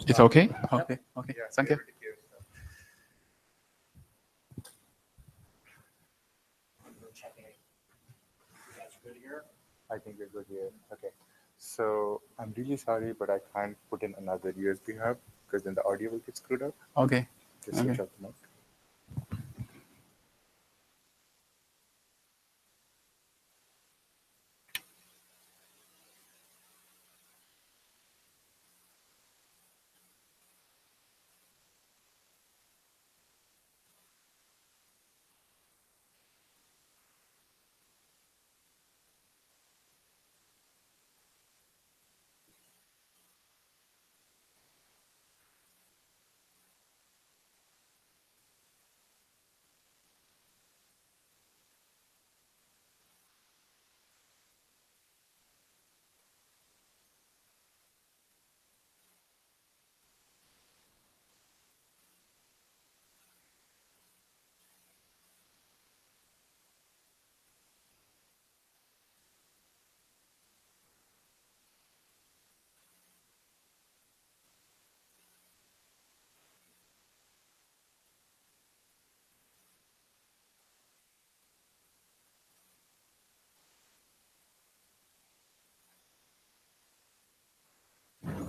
It's okay? Okay, okay, Yeah, thank you. I think we're good here. Okay. So I'm really sorry, but I can't put in another USB hub because then the audio will get screwed up. Okay. Just switch out the mic.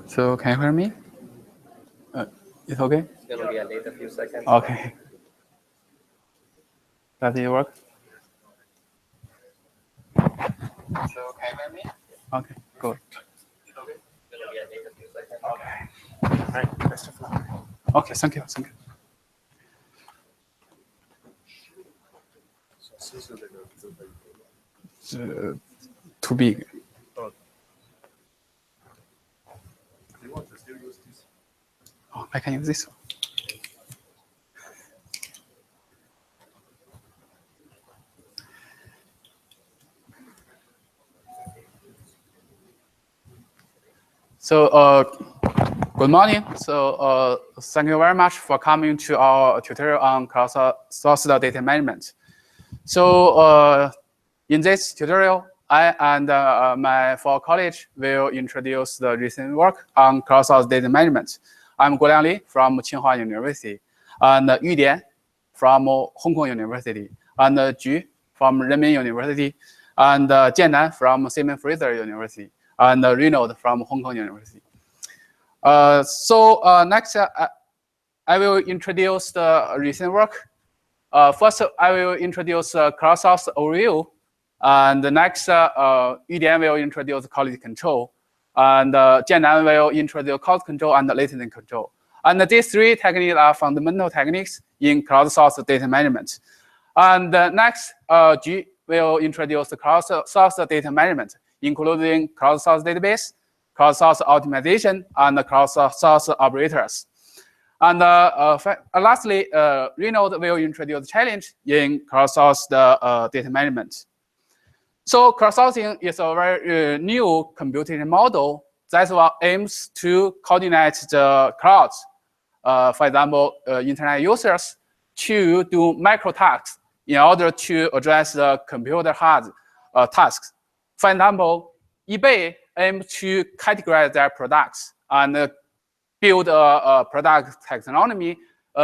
So can you hear me? It's okay? It's gonna be a few seconds. Okay. Does it work? So can you hear me? Okay, good. It's gonna be a few seconds. Okay. All right, best of luck. Okay, thank you, thank you. Too big. Oh, I can use this one. So, good morning. So, thank you very much for coming to our tutorial on crowdsourced data management. So, in this tutorial, I and my 4 colleagues will introduce the recent work on crowdsourced data management. I'm Guoliang Li from Tsinghua University, and Yu Dian from Hong Kong University, and Ju from Renmin University, and Jiannan from Simon Fraser University, and Reynolds from Hong Kong University. Next, I will introduce the recent work. First, I will introduce crowdsourced overview, and the next, Yu Dian will introduce quality control, and Jiannan will introduce cost control and latency control. And these 3 techniques are fundamental techniques in crowdsourced data management. And next, Ju will introduce the crowdsourced data management, including crowdsourced database, crowdsourced optimization, and crowdsourced operators. And lastly, Reynolds will introduce the challenge in crowdsourced data management. So crowdsourcing is a very new computation model that aims to coordinate the clouds. For example, internet users to do micro tasks in order to address the computer hard tasks. For example, eBay aims to categorize their products and build a product taxonomy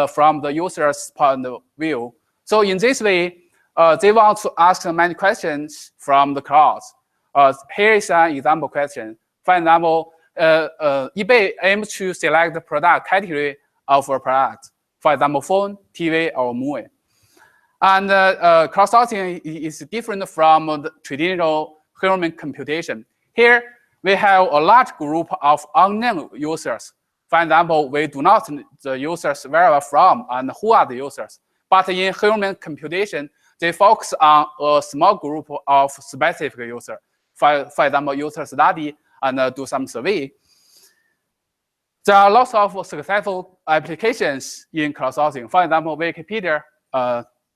from the user's point of view. So in this way, they want to ask many questions from the clouds. Here is an example question. For example, eBay aims to select the product category of a product. For example, phone, TV, or movie. And crowdsourcing is different from the traditional human computation. Here, we have a large group of unnamed users. For example, we do not know the users where they are from and who are the users. But in human computation, they focus on a small group of specific users. For example, user study and do some survey. There are lots of successful applications in crowdsourcing. For example, Wikipedia,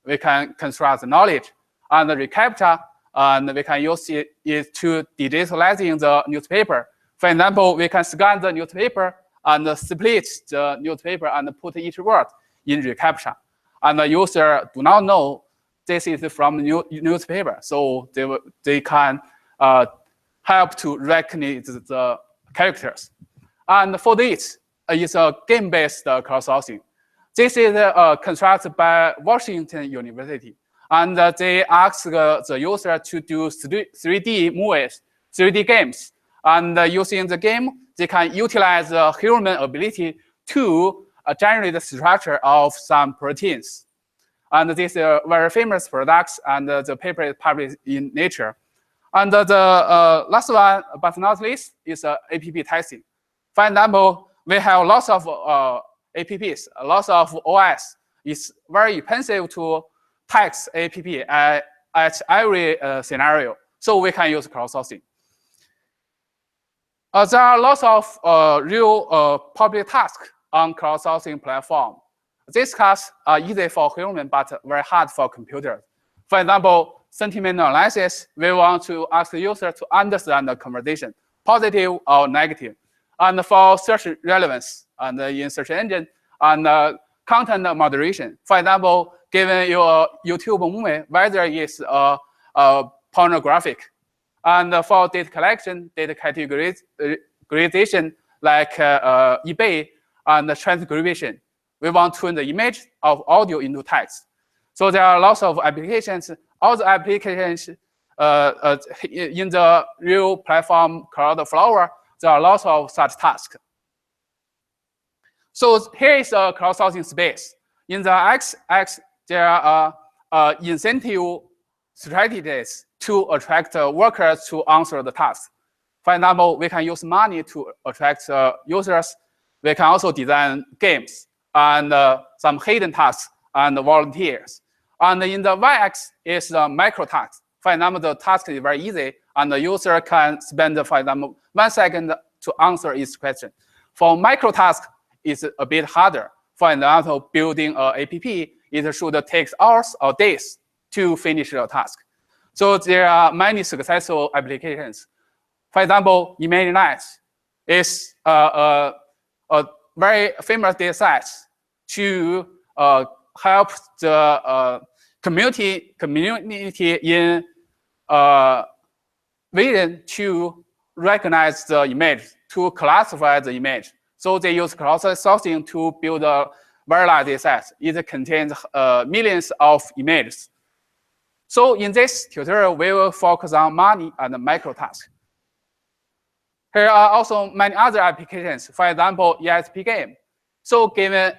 we can construct knowledge, and reCAPTCHA, and we can use it to digitalizing the newspaper. For example, we can scan the newspaper and split the newspaper and put each word in reCAPTCHA. And the user do not know this is from newspaper, so they can help to recognize the characters. And for this, is a game-based crowdsourcing. This is constructed by Washington University, and they ask the user to do 3D movies, 3D games, and using the game, they can utilize the human ability to generate the structure of some proteins. And this is a very famous product, and the paper is published in Nature. And the last one, but not least, is APP testing. For example, we have lots of APPs, lots of OS. It's very expensive to test APP at every scenario, so we can use crowdsourcing. There are lots of real public tasks on crowdsourcing platform. These tasks are easy for human, but very hard for computers. For example, sentiment analysis, we want to ask the user to understand the conversation, positive or negative. And for search relevance, and in search engine, and content moderation. For example, given your YouTube movie, whether it's pornographic. And for data collection, data categorization, like eBay, and transcription, we want to turn the image of audio into text. So there are lots of applications. All the applications in the real platform called Flower, there are lots of such tasks. So here is a crowdsourcing space. In the X-axis, there are incentive strategies to attract workers to answer the tasks. For example, we can use money to attract users. We can also design games and some hidden tasks and volunteers. And in the Y-axis is the micro task. For example, the task is very easy, and the user can spend, for example, 1 second to answer each question. For micro task, it's a bit harder. For example, building an APP, it should take hours or days to finish the task. So there are many successful applications. For example, ImageNet is a very famous data set to help the community in vision to recognize the image, to classify the image. So they use crowdsourcing to build a very large data set. It contains millions of images. So in this tutorial, we will focus on money and micro tasks. Here are also many other applications. For example, ESP game. So given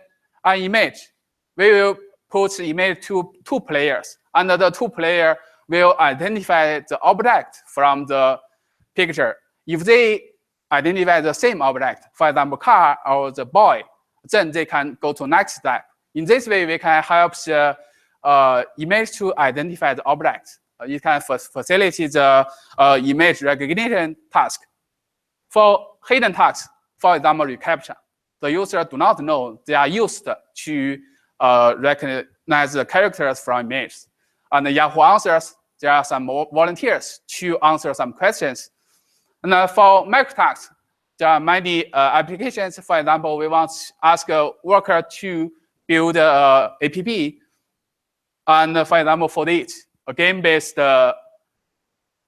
an image, we will put the image to 2 players, and the 2 players will identify the object from the picture. If they identify the same object, for example, car or the boy, then they can go to next step. In this way, we can help the image to identify the object. It can facilitate the image recognition task. For hidden tasks, for example, reCAPTCHA, the user do not know they are used to recognize the characters from images. And the Yahoo Answers, there are some volunteers to answer some questions. And for microtasks, there are many applications. For example, we want to ask a worker to build an APP. And for example, for it, a game-based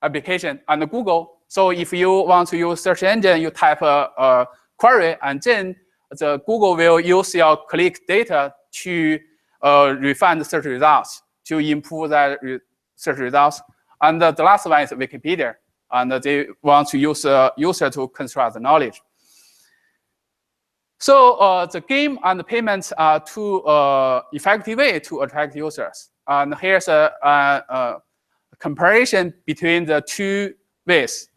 application and Google. So if you want to use search engine, you type a query, and then the Google will use your click data to refine the search results, to improve the search results. And the last one is Wikipedia, and they want to use a user to construct the knowledge. So the game and the payments are 2 effective ways to attract users. And here's a comparison between the 2 ways.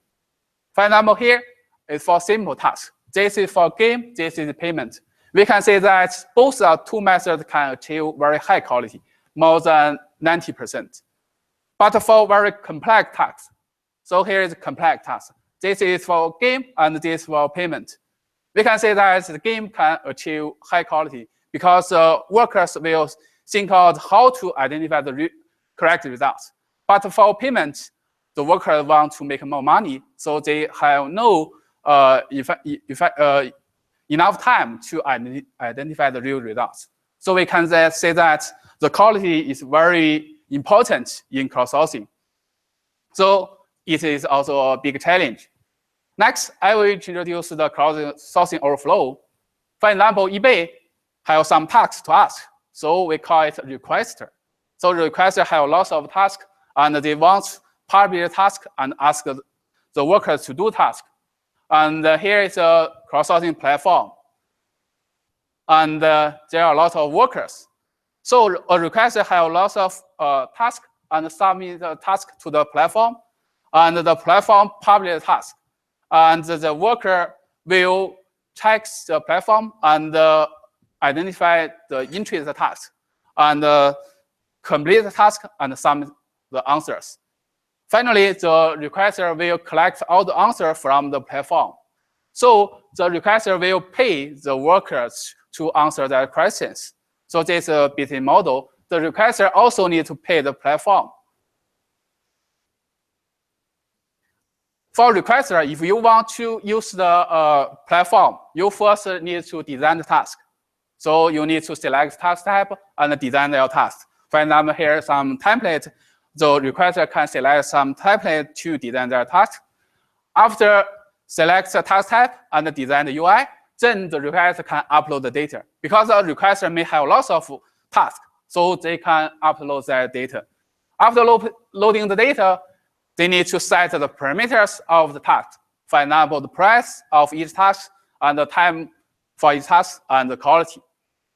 For example, here is for simple tasks. This is for game, this is payment. We can say that both 2 methods can achieve very high quality, more than 90%. But for very complex tasks, so here is complex task. This is for game and this is for payment. We can say that the game can achieve high quality because workers will think out how to identify the correct results. But for payment, the workers want to make more money, so they have no enough time to identify the real results. So we can say that the quality is very important in crowdsourcing. So it is also a big challenge. Next, I will introduce the crowdsourcing overflow. For For example, eBay have some tasks to ask, so we call it requester. So the requester have lots of tasks, and they want publish the task and ask the workers to do task. And here is a crowdsourcing platform. And there are a lot of workers. So a requester have lots of tasks and submit the task to the platform, and the platform publish the task. And the worker will check the platform and identify the interest task, and complete the task and submit the answers. Finally, the requester will collect all the answers from the platform. So the requester will pay the workers to answer their questions. So this is a business model. The requester also needs to pay the platform. For requester, if you want to use the platform, you first need to design the task. So you need to select task type and design your task. For example, here is some template. The requester can select some template to design their task. After select the task type and design the UI, then the requester can upload the data. Because the requester may have lots of tasks, so they can upload their data. After loading the data, they need to set the parameters of the task. For example, the price of each task, and the time for each task, and the quality.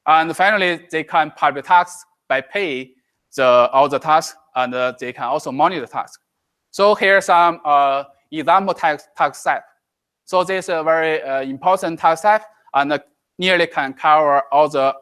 And finally, they can publish tasks by pay all the tasks, and they can also monitor the task. So here's some example task type. So this is a very important task type, and nearly can cover all the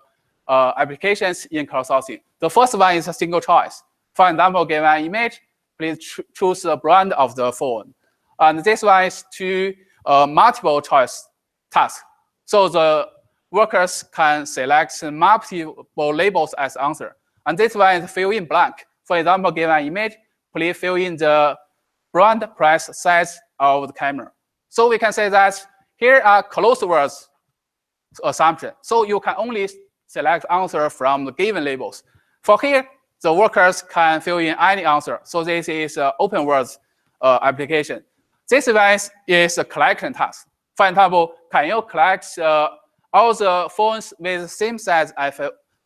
applications in crowdsourcing. The first one is a single choice. For example, given an image, please choose the brand of the phone. And this one is to multiple choice task. So the workers can select multiple labels as answer. And this one is fill in blank. For example, given an image, please fill in the brand, price, size of the camera. So we can say that here are closed words assumption. So you can only select answer from the given labels. For here, the workers can fill in any answer. So this is an open words application. This one is a collection task. For example, can you collect all the phones with the same size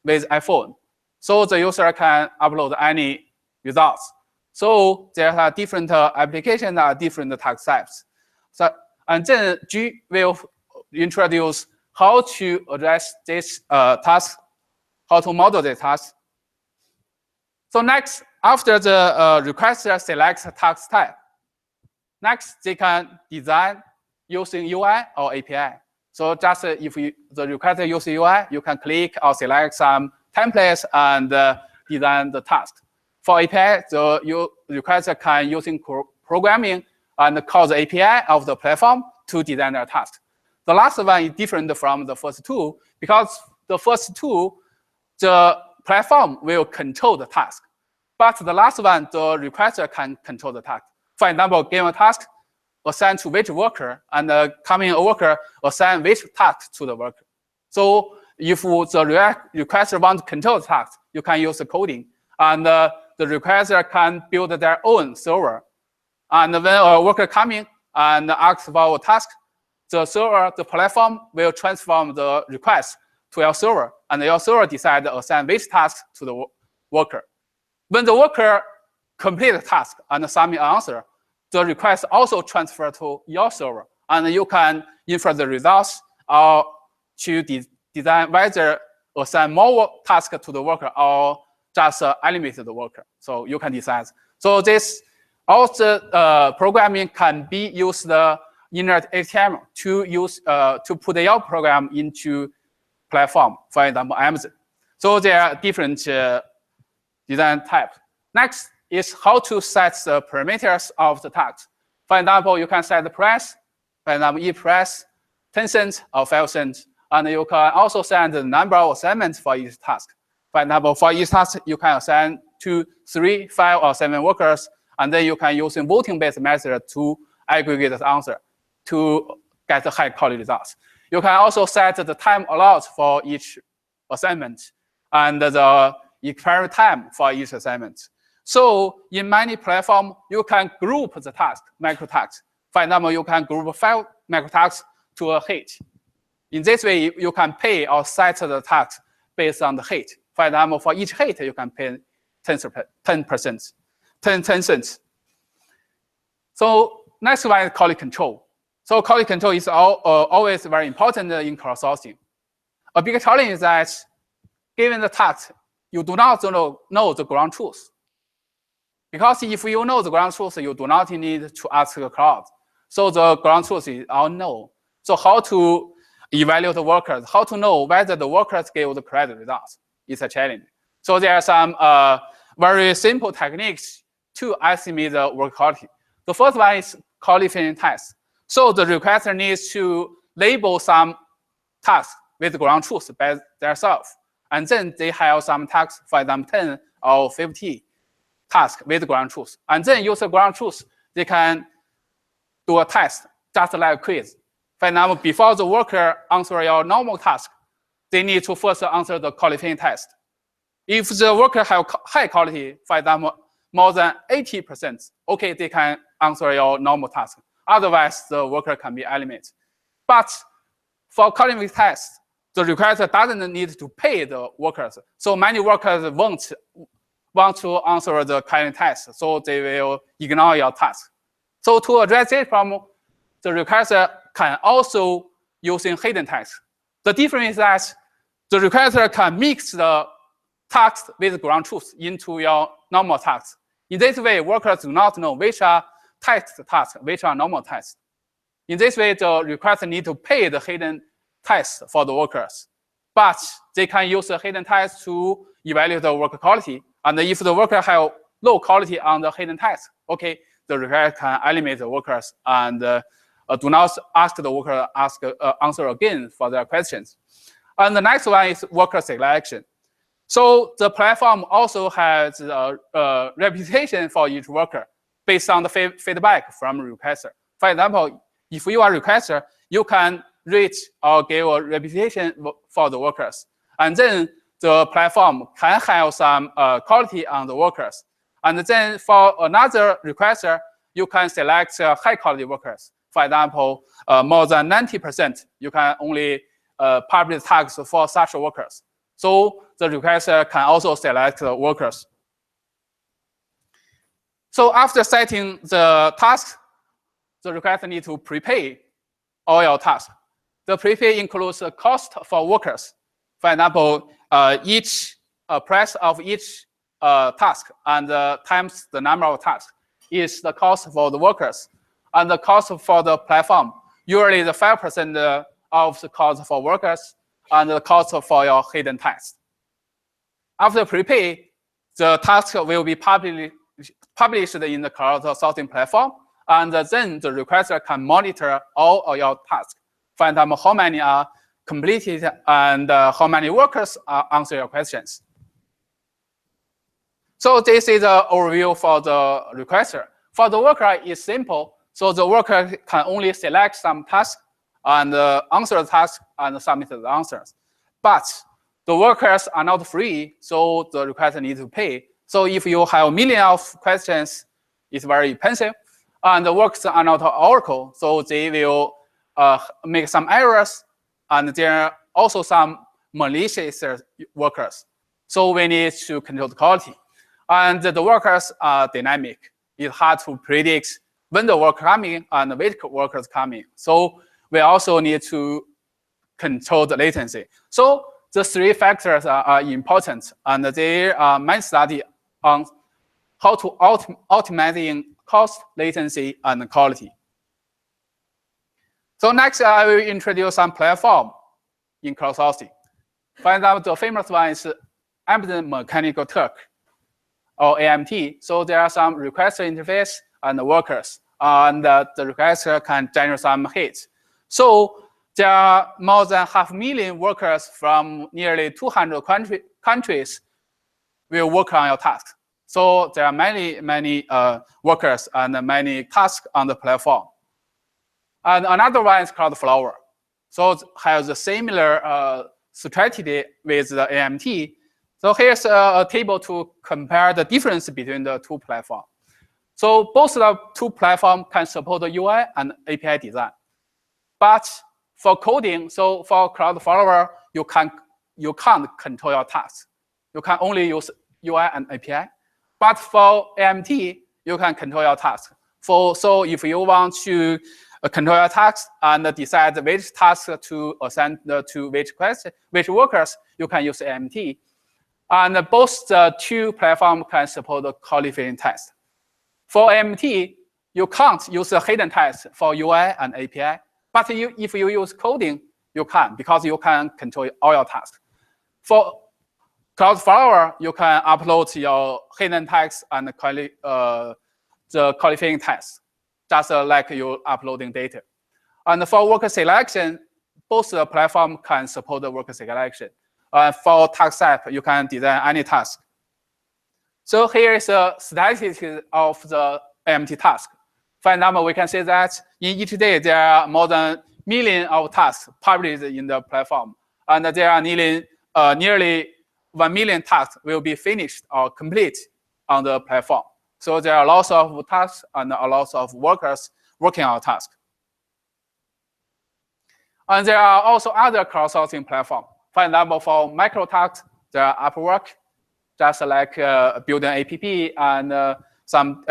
with iPhone? So the user can upload any results. So there are different applications and different task types. So, and then G will introduce how to address this task, how to model this task. So next, after the requester selects a task type, next they can design using UI or API. So just if the requester uses UI, you can click or select some templates and design the task. For API, the requester can using programming and call the API of the platform to design their task. The last one is different from the first two because the first two, the platform will control the task. But the last one, the requester can control the task. For example, given a task, assign to which worker, and coming worker assign which task to the worker. So if the requester wants to control the task, you can use the coding. And the requester can build their own server. And when a worker coming and asks for a task, the server, the platform will transform the request to your server, and your server decides to assign which task to the worker. When the worker completes the task and submit an answer, the request also transfer to your server, and you can infer the results or to design whether assign more tasks to the worker or just eliminate the worker. So you can decide. So this also programming can be used in HTML to use to put your program into platform, for example, Amazon. So there are different design types. Next is how to set the parameters of the task. For example, you can set the price, for example, each price, 10 cents or 5 cents. And you can also set the number of assignments for each task. For example, for each task, you can assign 2, 3, 5, or 7 workers, and then you can use a voting-based method to aggregate the answer to get the high-quality results. You can also set the time allowed for each assignment and the expiry time for each assignment. So in many platforms, you can group the task, micro tasks. For example, you can group 5 micro tasks to a hit. In this way, you can pay or set the tax based on the hit. For example, for each hit, you can pay 10 cents. So next one is quality control. So quality control is always very important in crowdsourcing. A big challenge is that given the task, you do not know the ground truth. Because if you know the ground truth, you do not need to ask the crowd. So the ground truth is unknown. So how to evaluate the workers, how to know whether the workers gave the correct results is a challenge. So there are some very simple techniques to estimate the work quality. The first one is qualification test. So the requester needs to label some tasks with ground truth by themselves. And then they have some tasks, for example, 10 or 50 tasks with ground truth. And then use the ground truth, they can do a test, just like a quiz. For example, before the worker answer your normal task, they need to first answer the qualification test. If the worker have high quality, for example, more than 80%, okay, they can answer your normal task. Otherwise, the worker can be eliminated. But for qualification test, the requester doesn't need to pay the workers. So many workers won't want to answer the qualification test, so they will ignore your task. So to address this problem, the requester can also using hidden task. The difference is that the requester can mix the task with ground truth into your normal task. In this way, workers do not know which are text tasks, which are normal tasks. In this way, the requester need to pay the hidden task for the workers. But they can use the hidden task to evaluate the work quality. And if the worker have low quality on the hidden task, okay, the requester can eliminate the workers and do not ask the worker answer again for their questions. And the next one is worker selection. So the platform also has a reputation for each worker based on the feedback from requester. For example, if you are a requester, you can rate or give a reputation for the workers. And then the platform can have some quality on the workers. And then for another requester, you can select high quality workers. For example, more than 90%, you can only publish tags for such workers. So the requester can also select the workers. So after setting the task, the requester needs to prepay all your tasks. The prepay includes the cost for workers. For example, each price of each task and times the number of tasks is the cost for the workers. And the cost for the platform, usually the 5% of the cost for workers and the cost for your hidden task. After prepay, the task will be published in the crowdsourcing platform, and then the requester can monitor all of your tasks. For example, how many are completed and how many workers answer your questions. So this is the overview for the requester. For the worker, it's simple. So the worker can only select some tasks and answer the task and submit the answers. But the workers are not free, so the requester needs to pay. So if you have a million of questions, it's very expensive. And the workers are not Oracle, so they will make some errors. And there are also some malicious workers. So we need to control the quality. And the workers are dynamic. It's hard to predict when the work coming and which workers coming. So we also need to control the latency. So the three factors are important, and there are many studies on how to optimizing cost, latency, and quality. So next, I will introduce some platform in crowdsourcing. For example, the famous one is Ambient Mechanical Turk, or AMT. So there are some requester interface and the workers, and the requester can generate some hits. So there are more than 500,000 workers from nearly 200 countries will work on your task. So there are many workers and many tasks on the platform. And another one is called Flower. So it has a similar strategy with the AMT. So here's a table to compare the difference between the two platforms. So both the two platforms can support the UI and API design. But for coding, so for Cloudflower, you can't control your tasks. You can only use UI and API. But for AMT, you can control your tasks. So if you want to control your tasks and decide which tasks to assign to which workers, you can use AMT. And both the two platforms can support the qualifying test. For AMT, you can't use a hidden test for UI and API. But if you use coding, you can, because you can control all your tasks. For Cloudflower, you can upload your hidden text and the qualifying test, just like you uploading data. And for worker selection, both the platform can support the worker selection. For task type, you can design any task. So here is a statistic of the AMT task. For example, we can say that in each day, there are more than million of tasks published in the platform. And there are nearly 1 million tasks will be finished or complete on the platform. So there are lots of tasks and a lot of workers working on tasks. And there are also other crowdsourcing platforms. For example, for micro tasks, there are Upwork, just like building an app and some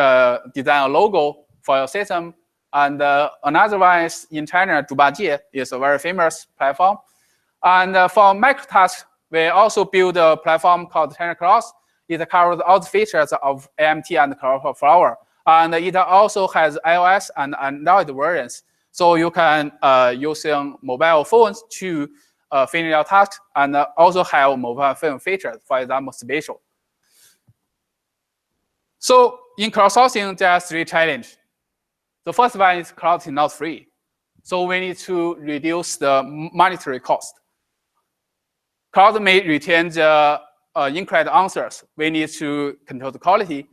design a logo for your system. And another one is in China, Zhubajie is a very famous platform. And for micro tasks, we also build a platform called China Cross. It covers all the features of AMT and Cloudflower. And it also has iOS and Android versions. So you can using mobile phones to finish your tasks and also have mobile phone features, for example, spatial. So in crowdsourcing, there are 3 challenges. The first one is cloud is not free. So we need to reduce the monetary cost. Cloud may retain the incorrect answers. We need to control the quality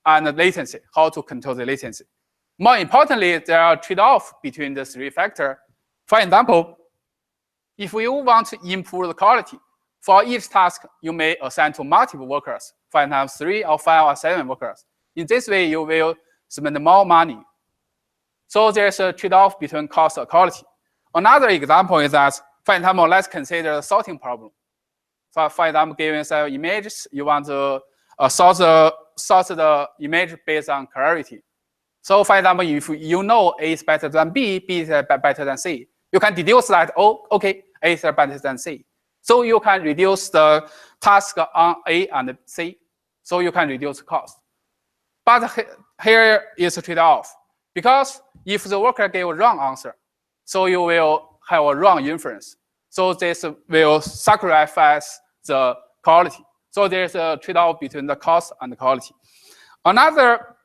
and the latency, how to control the latency. More importantly, there are trade-offs between the 3 factors. For example, if you want to improve the quality, for each task, you may assign to multiple workers, for example, 3 or 5 or 7 workers. In this way, you will spend more money. So there's a trade-off between cost and quality. Another example is that, for example, let's consider the sorting problem. So for example, given some images, you want to sort the image based on clarity. So for example, if you know A is better than B, B is better than C, you can deduce that, oh, okay, A is better than C. So you can reduce the task on A and C. So you can reduce cost. But here is a trade-off. Because if the worker gave a wrong answer, so you will have a wrong inference. So this will sacrifice the quality. So there's a trade-off between the cost and the quality. Another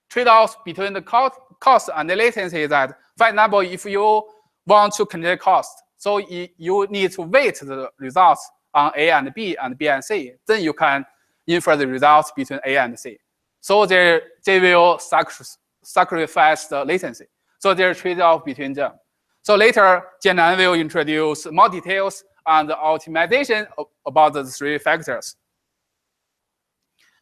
trade-off between the cost and the latency is that, for example, if you want to control cost, so you need to wait the results on A and B and C. Then you can infer the results between A and C. So they will sacrifice the latency. So there's a trade-off between them. So later, Jianan will introduce more details on the optimization about the 3 factors.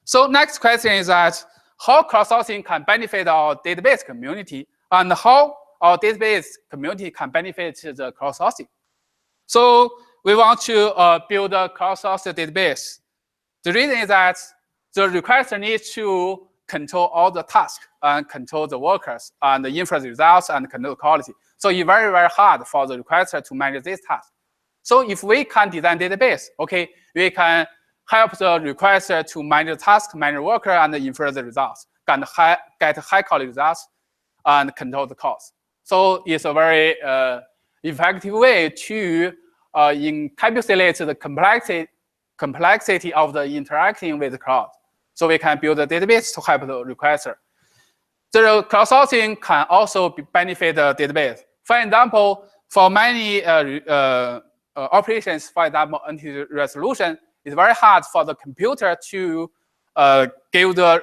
So next question is that how crowdsourcing can benefit our database community and how our database community can benefit the crowdsourcing. So we want to build a crowdsourced database. The reason is that the requester needs to control all the tasks and control the workers and the inference results and control the quality. So it's very, very hard for the requester to manage this task. So if we can design database, okay, we can help the requester to manage the task, manage the worker, and infer the results, get high quality results, and control the cost. So it's a very effective way to encapsulate the complexity of the interacting with the cloud. So we can build a database to help the requester. The crowdsourcing can also benefit the database. For example, for many operations, for example, anti-resolution, it's very hard for the computer to give the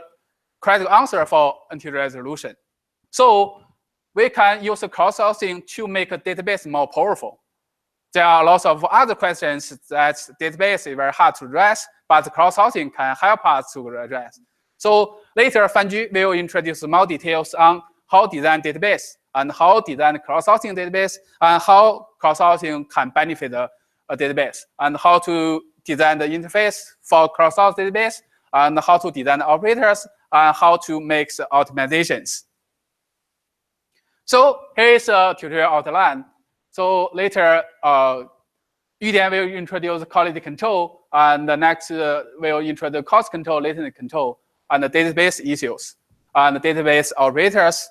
correct answer for anti-resolution. So we can use the crowdsourcing to make a database more powerful. There are lots of other questions that database is very hard to address, but the crowdsourcing can help us to address. So later, Fanju will introduce more details on how to design database and how to design crowdsourcing database and how cross-sourcing can benefit a database, and how to design the interface for cross-source database, and how to design the operators, and how to make the optimizations. So here is a tutorial outline. So later, UDM will introduce quality control, and the next will introduce cost control, latency control, and the database issues, and the database operators.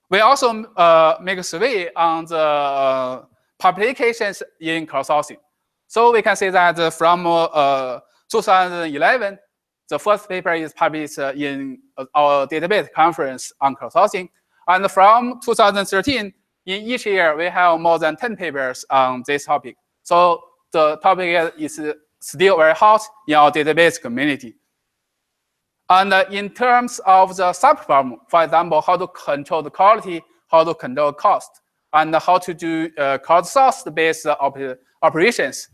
We also make a survey on the publications in cross-sourcing. So we can say that from 2011, the first paper is published in our database conference on cross-sourcing. And from 2013, in each year, we have more than 10 papers on this topic. So the topic is still very hot in our database community. And in terms of the subproblem, for example, how to control the quality, how to control cost, and how to do crowdsourced-based operations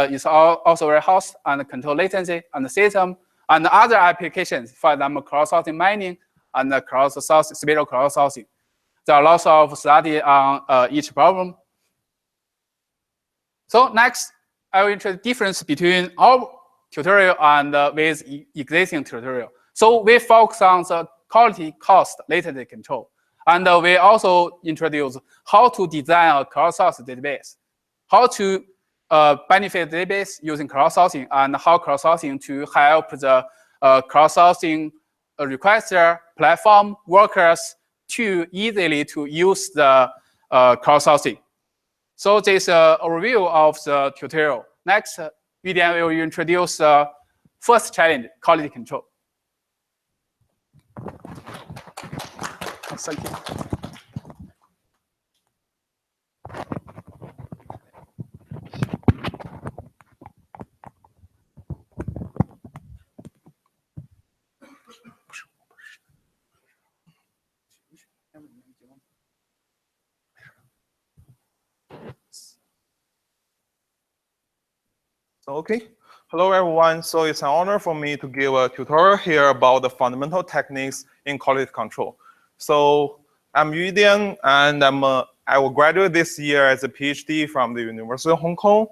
is also very hot, and control latency and the system, and other applications, for example, crowdsourcing mining and spatial crowdsourcing. There are lots of study on each problem. So next, I will introduce the difference between our tutorial and with existing tutorial. So we focus on the quality, cost, latency control. And we also introduce how to design a crowdsourced database, how to benefit the database using crowdsourcing, and how crowdsourcing to help the crowdsourcing requester, platform, workers to easily to use the crowdsourcing. So this is an overview of the tutorial. Next, UDM will introduce the first challenge, quality control. Thank you. Okay, hello everyone. So it's an honor for me to give a tutorial here about the fundamental techniques in quality control. So I'm Yudian, and I will graduate this year as a PhD from the University of Hong Kong.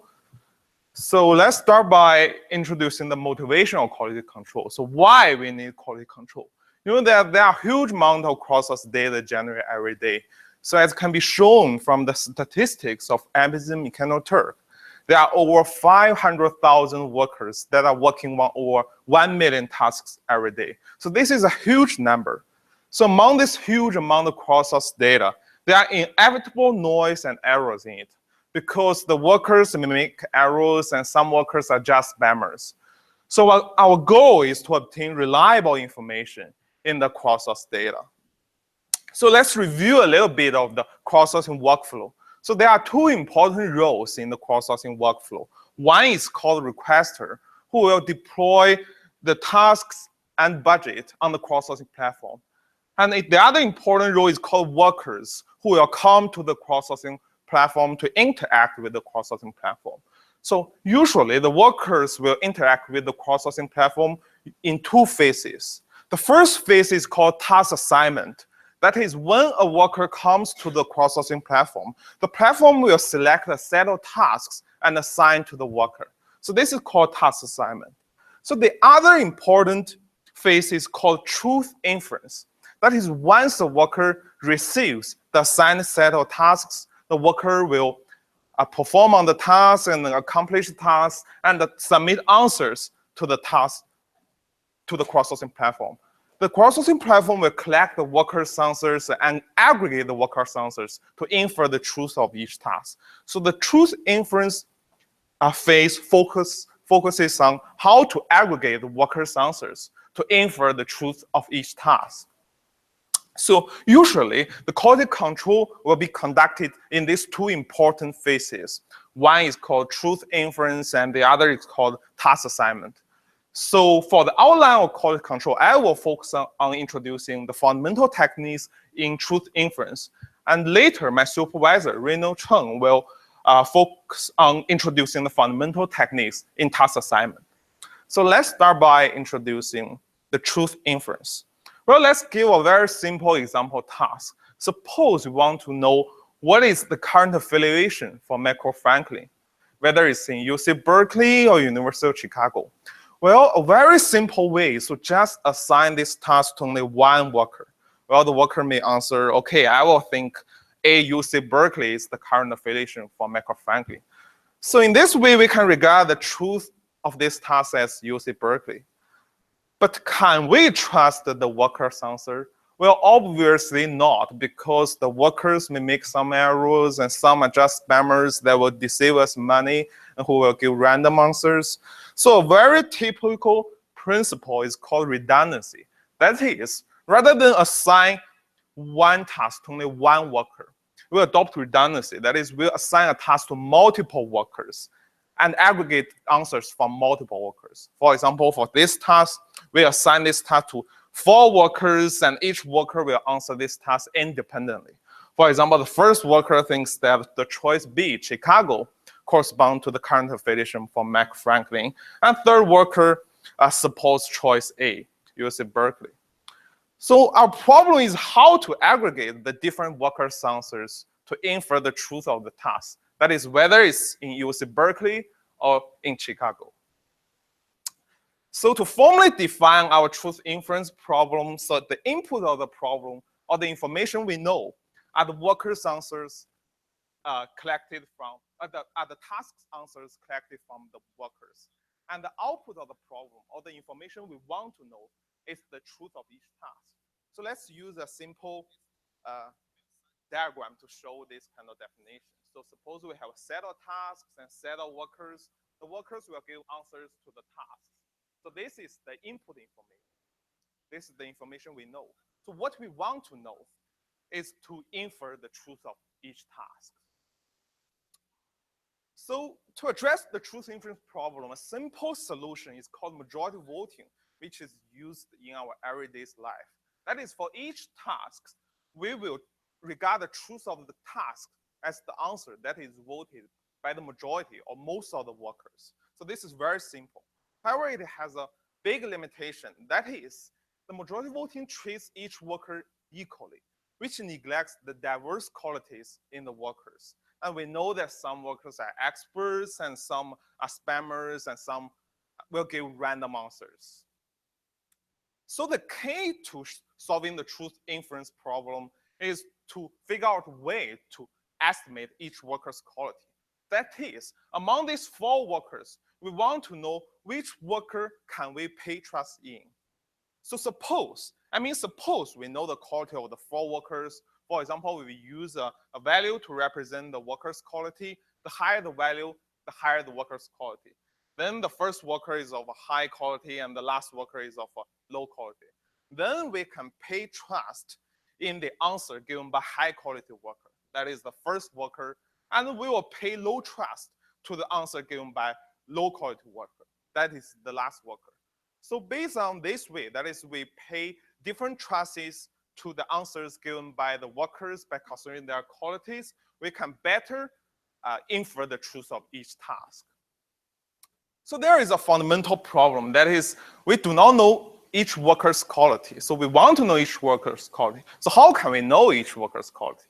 So let's start by introducing the motivation of quality control. So why we need quality control? You know that there are huge amount of cross-source data generated every day. So as can be shown from the statistics of Amazon Mechanical Turk, there are over 500,000 workers that are working on over 1 million tasks every day. So this is a huge number. So among this huge amount of cross-source data, there are inevitable noise and errors in it, because the workers may make errors and some workers are just spammers. So our goal is to obtain reliable information in the cross-source data. So let's review a little bit of the cross-sourcing workflow. So there are two important roles in the cross-sourcing workflow. One is called requester, who will deploy the tasks and budget on the cross-sourcing platform. And the other important role is called workers, who will come to the cross-sourcing platform to interact with the cross-sourcing platform. So usually the workers will interact with the cross-sourcing platform in two phases. The first phase is called task assignment. That is, when a worker comes to the cross-sourcing platform, the platform will select a set of tasks and assign to the worker. So this is called task assignment. So the other important phase is called truth inference. That is, once the worker receives the assigned set of tasks, the worker will perform on the task and accomplish the task and submit answers to the task to the cross-sourcing platform. The cross-sourcing platform will collect the workers' answers and aggregate the workers' answers to infer the truth of each task. So the truth inference phase focuses on how to aggregate the workers' answers to infer the truth of each task. So usually, the quality control will be conducted in these two important phases. One is called truth inference, and the other is called task assignment. So for the outline of quality control, I will focus on introducing the fundamental techniques in truth inference. And later, my supervisor, Reno Cheng, will focus on introducing the fundamental techniques in task assignment. So let's start by introducing the truth inference. Well, let's give a very simple example task. Suppose we want to know what is the current affiliation for Michael Franklin, whether it's in UC Berkeley or University of Chicago. Well, a very simple way is to just assign this task to only one worker. Well, the worker may answer, okay, I will think UC Berkeley is the current affiliation for Michael Franklin. So in this way, we can regard the truth of this task as UC Berkeley. But can we trust the worker's answer? Well, obviously not, because the workers may make some errors and some are just spammers that will deceive us money and who will give random answers. So a very typical principle is called redundancy. That is, rather than assign one task to only one worker, we adopt redundancy. That is, we'll assign a task to multiple workers and aggregate answers from multiple workers. For example, for this task, we assign this task to 4 workers, and each worker will answer this task independently. For example, the first worker thinks that the choice B, Chicago, corresponds to the current affiliation for Mac Franklin, and third worker supports choice A, UC Berkeley. So our problem is how to aggregate the different workers' answers to infer the truth of the task. That is, whether it's in UC Berkeley or in Chicago. So to formally define our truth inference problem, so the input of the problem or the information we know are the workers' answers collected from, are the task's answers collected from the workers. And the output of the problem or the information we want to know is the truth of each task. So let's use a simple diagram to show this kind of definition. So suppose we have a set of tasks and set of workers. The workers will give answers to the tasks. So this is the input information. This is the information we know. So what we want to know is to infer the truth of each task. So to address the truth inference problem, a simple solution is called majority voting, which is used in our everyday life. That is, for each task, we will regard the truth of the task as the answer that is voted by the majority or most of the workers. So this is very simple. However, it has a big limitation. That is, the majority voting treats each worker equally, which neglects the diverse qualities in the workers. And we know that some workers are experts and some are spammers and some will give random answers. So the key to solving the truth inference problem is to figure out a way to estimate each worker's quality. That is, among these 4 workers, we want to know which worker can we pay trust in. So suppose we know the quality of the 4 workers. For example, we use a value to represent the worker's quality. The higher the value, the higher the worker's quality. Then the first worker is of a high quality and the last worker is of a low quality. Then we can pay trust in the answer given by high quality worker. That is the first worker. And we will pay low trust to the answer given by low quality worker. That is the last worker. So based on this way, that is, we pay different trusts to the answers given by the workers by considering their qualities, we can better infer the truth of each task. So there is a fundamental problem. That is, we do not know each worker's quality. So we want to know each worker's quality. So how can we know each worker's quality?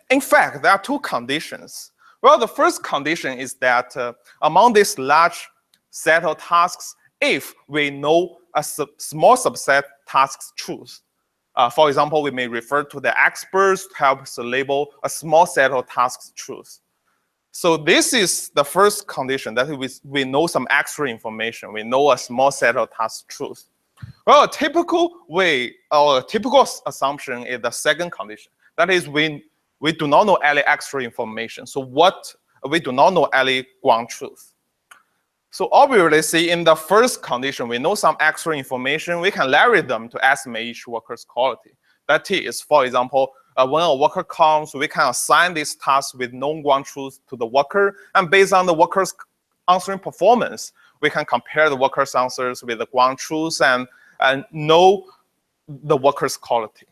In fact, there are 2 conditions. Well, the first condition is that among this large set of tasks, if we know a small subset tasks truth. For example, we may refer to the experts to help us label a small set of tasks truth. So this is the first condition, that we know some extra information. We know a small set of tasks truth. Well, a typical way or a typical assumption is the second condition. That is, we do not know any extra information. So we do not know any ground truth. So obviously, in the first condition, we know some extra information. We can leverage them to estimate each worker's quality. That is, for example, when a worker comes, we can assign this task with known ground truth to the worker. And based on the worker's answering performance, we can compare the worker's answers with the ground truth and know the worker's quality.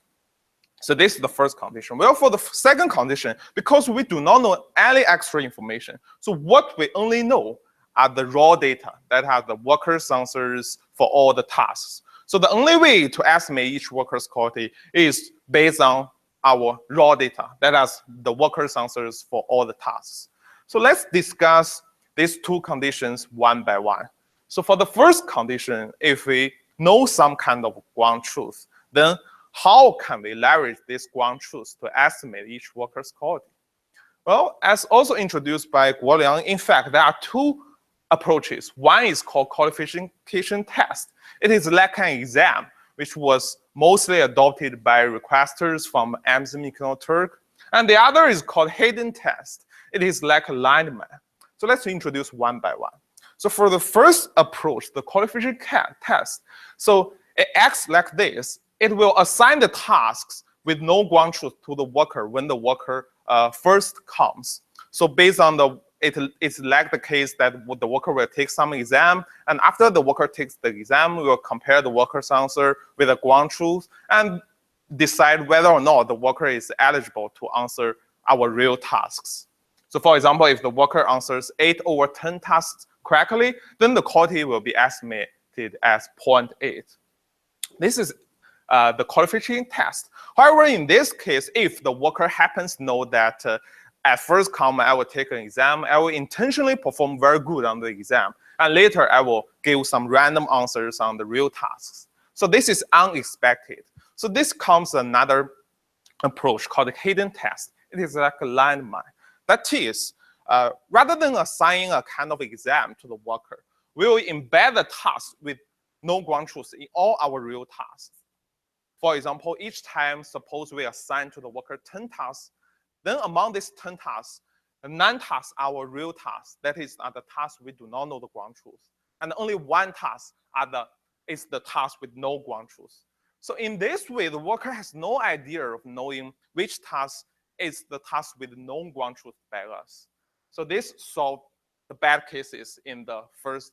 So this is the first condition. Well, for the second condition, because we do not know any extra information, so what we only know are the raw data that have the worker's answers for all the tasks. So the only way to estimate each worker's quality is based on our raw data, that is the worker's answers for all the tasks. So let's discuss these two conditions one by one. So for the first condition, if we know some kind of ground truth, then how can we leverage this ground truth to estimate each worker's quality? Well, as also introduced by Guo Liang, in fact, there are two approaches. One is called qualification test. It is like an exam, which was mostly adopted by requesters from Amazon Turk. And the other is called hidden test. It is like a line map. So let's introduce one by one. So for the first approach, the qualification test, so it acts like this. It will assign the tasks with no ground truth to the worker when the worker first comes. So based on it's like the case that the worker will take some exam, and after the worker takes the exam, we will compare the worker's answer with the ground truth and decide whether or not the worker is eligible to answer our real tasks. So for example, if the worker answers 8 over 10 tasks correctly, then the quality will be estimated as 0.8. This is the qualification test. However, in this case, if the worker happens to know that at first come, I will take an exam, I will intentionally perform very good on the exam, and later I will give some random answers on the real tasks. So this is unexpected. So this comes another approach called the hidden test. It is like a landmine. That is, rather than assigning a kind of exam to the worker, we will embed the task with no ground truth in all our real tasks. For example, each time, suppose we assign to the worker 10 tasks, then among these 10 tasks, 9 tasks are our real tasks. That is, are the tasks we do not know the ground truth. And only 1 task is the task with no ground truth. So in this way, the worker has no idea of knowing which task is the task with no ground truth by us. So this solves the bad cases in the first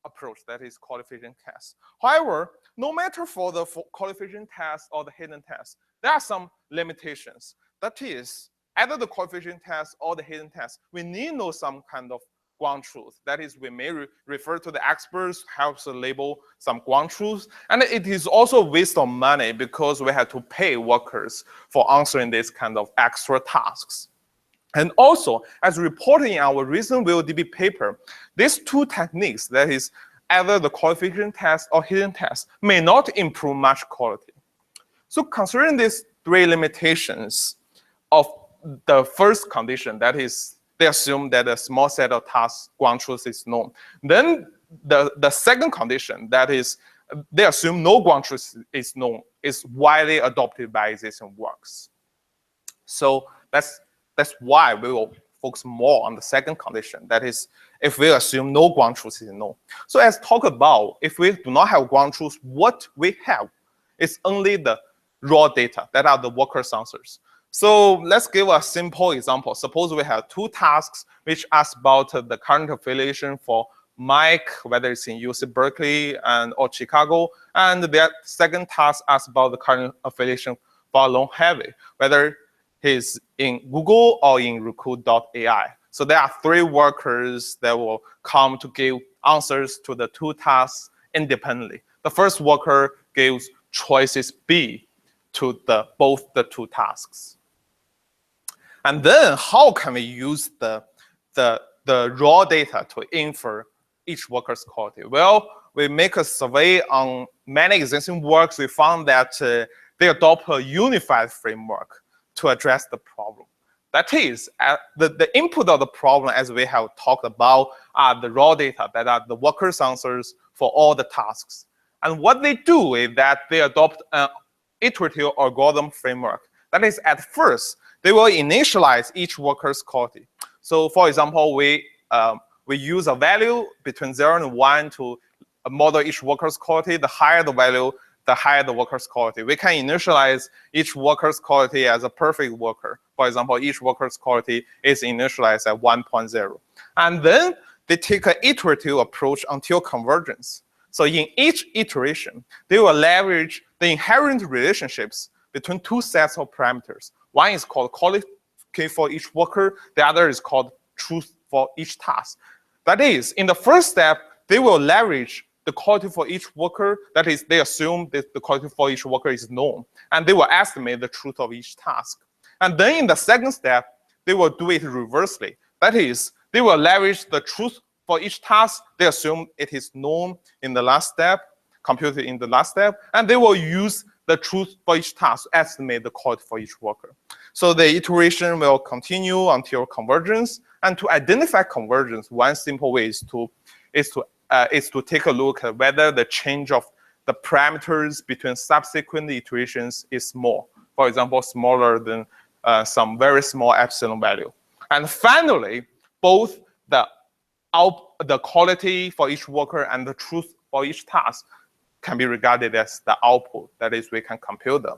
approach, that is qualification test. However, no matter for the qualification test or the hidden test, there are some limitations. That is, either the qualification test or the hidden test, we need to know some kind of ground truth. That is, we may refer to the experts, helps label some ground truth. And it is also a waste of money because we have to pay workers for answering this kind of extra tasks. And also, as reported in our recent WDB paper, these two techniques, that is, either the qualification test or hidden test, may not improve much quality. So considering these 3 limitations of the first condition, that is, they assume that a small set of tasks ground truth is known. Then the second condition, that is, they assume no ground truth is known, is widely adopted by existing works. So that's why we will focus more on the second condition. That is, if we assume no ground truth is known. So as talked about, if we do not have ground truth, what we have is only the raw data that are the worker's answers. So let's give a simple example. Suppose we have 2 tasks which ask about the current affiliation for Mike, whether it's in UC Berkeley or Chicago, and the second task asks about the current affiliation for Long Heavy, whether he's in Google or in Recruit.ai. So there are 3 workers that will come to give answers to the 2 tasks independently. The first worker gives choices B to both the 2 tasks. And then how can we use the raw data to infer each worker's quality? Well, we make a survey on many existing works. We found that they adopt a unified framework to address the problem. That is, the input of the problem, as we have talked about, are the raw data that are the worker's answers for all the tasks. And what they do is that they adopt an iterative algorithm framework. That is, at first, they will initialize each worker's quality. So for example, we use a value between 0 and 1 to model each worker's quality. The higher the value, the higher the worker's quality. We can initialize each worker's quality as a perfect worker. For example, each worker's quality is initialized at 1.0. And then they take an iterative approach until convergence. So in each iteration, they will leverage the inherent relationships between 2 sets of parameters. One is called quality for each worker. The other is called truth for each task. That is, in the first step, they will leverage the quality for each worker, that is, they assume that the quality for each worker is known, and they will estimate the truth of each task. And then in the second step, they will do it reversely. That is, they will leverage the truth for each task. They assume it is known in the last step, computed in the last step, and they will use the truth for each task to estimate the quality for each worker. So the iteration will continue until convergence. And to identify convergence, one simple way is to take a look at whether the change of the parameters between subsequent iterations is small. For example, smaller than some very small epsilon value. And finally, both the quality for each worker and the truth for each task can be regarded as the output. That is, we can compute them.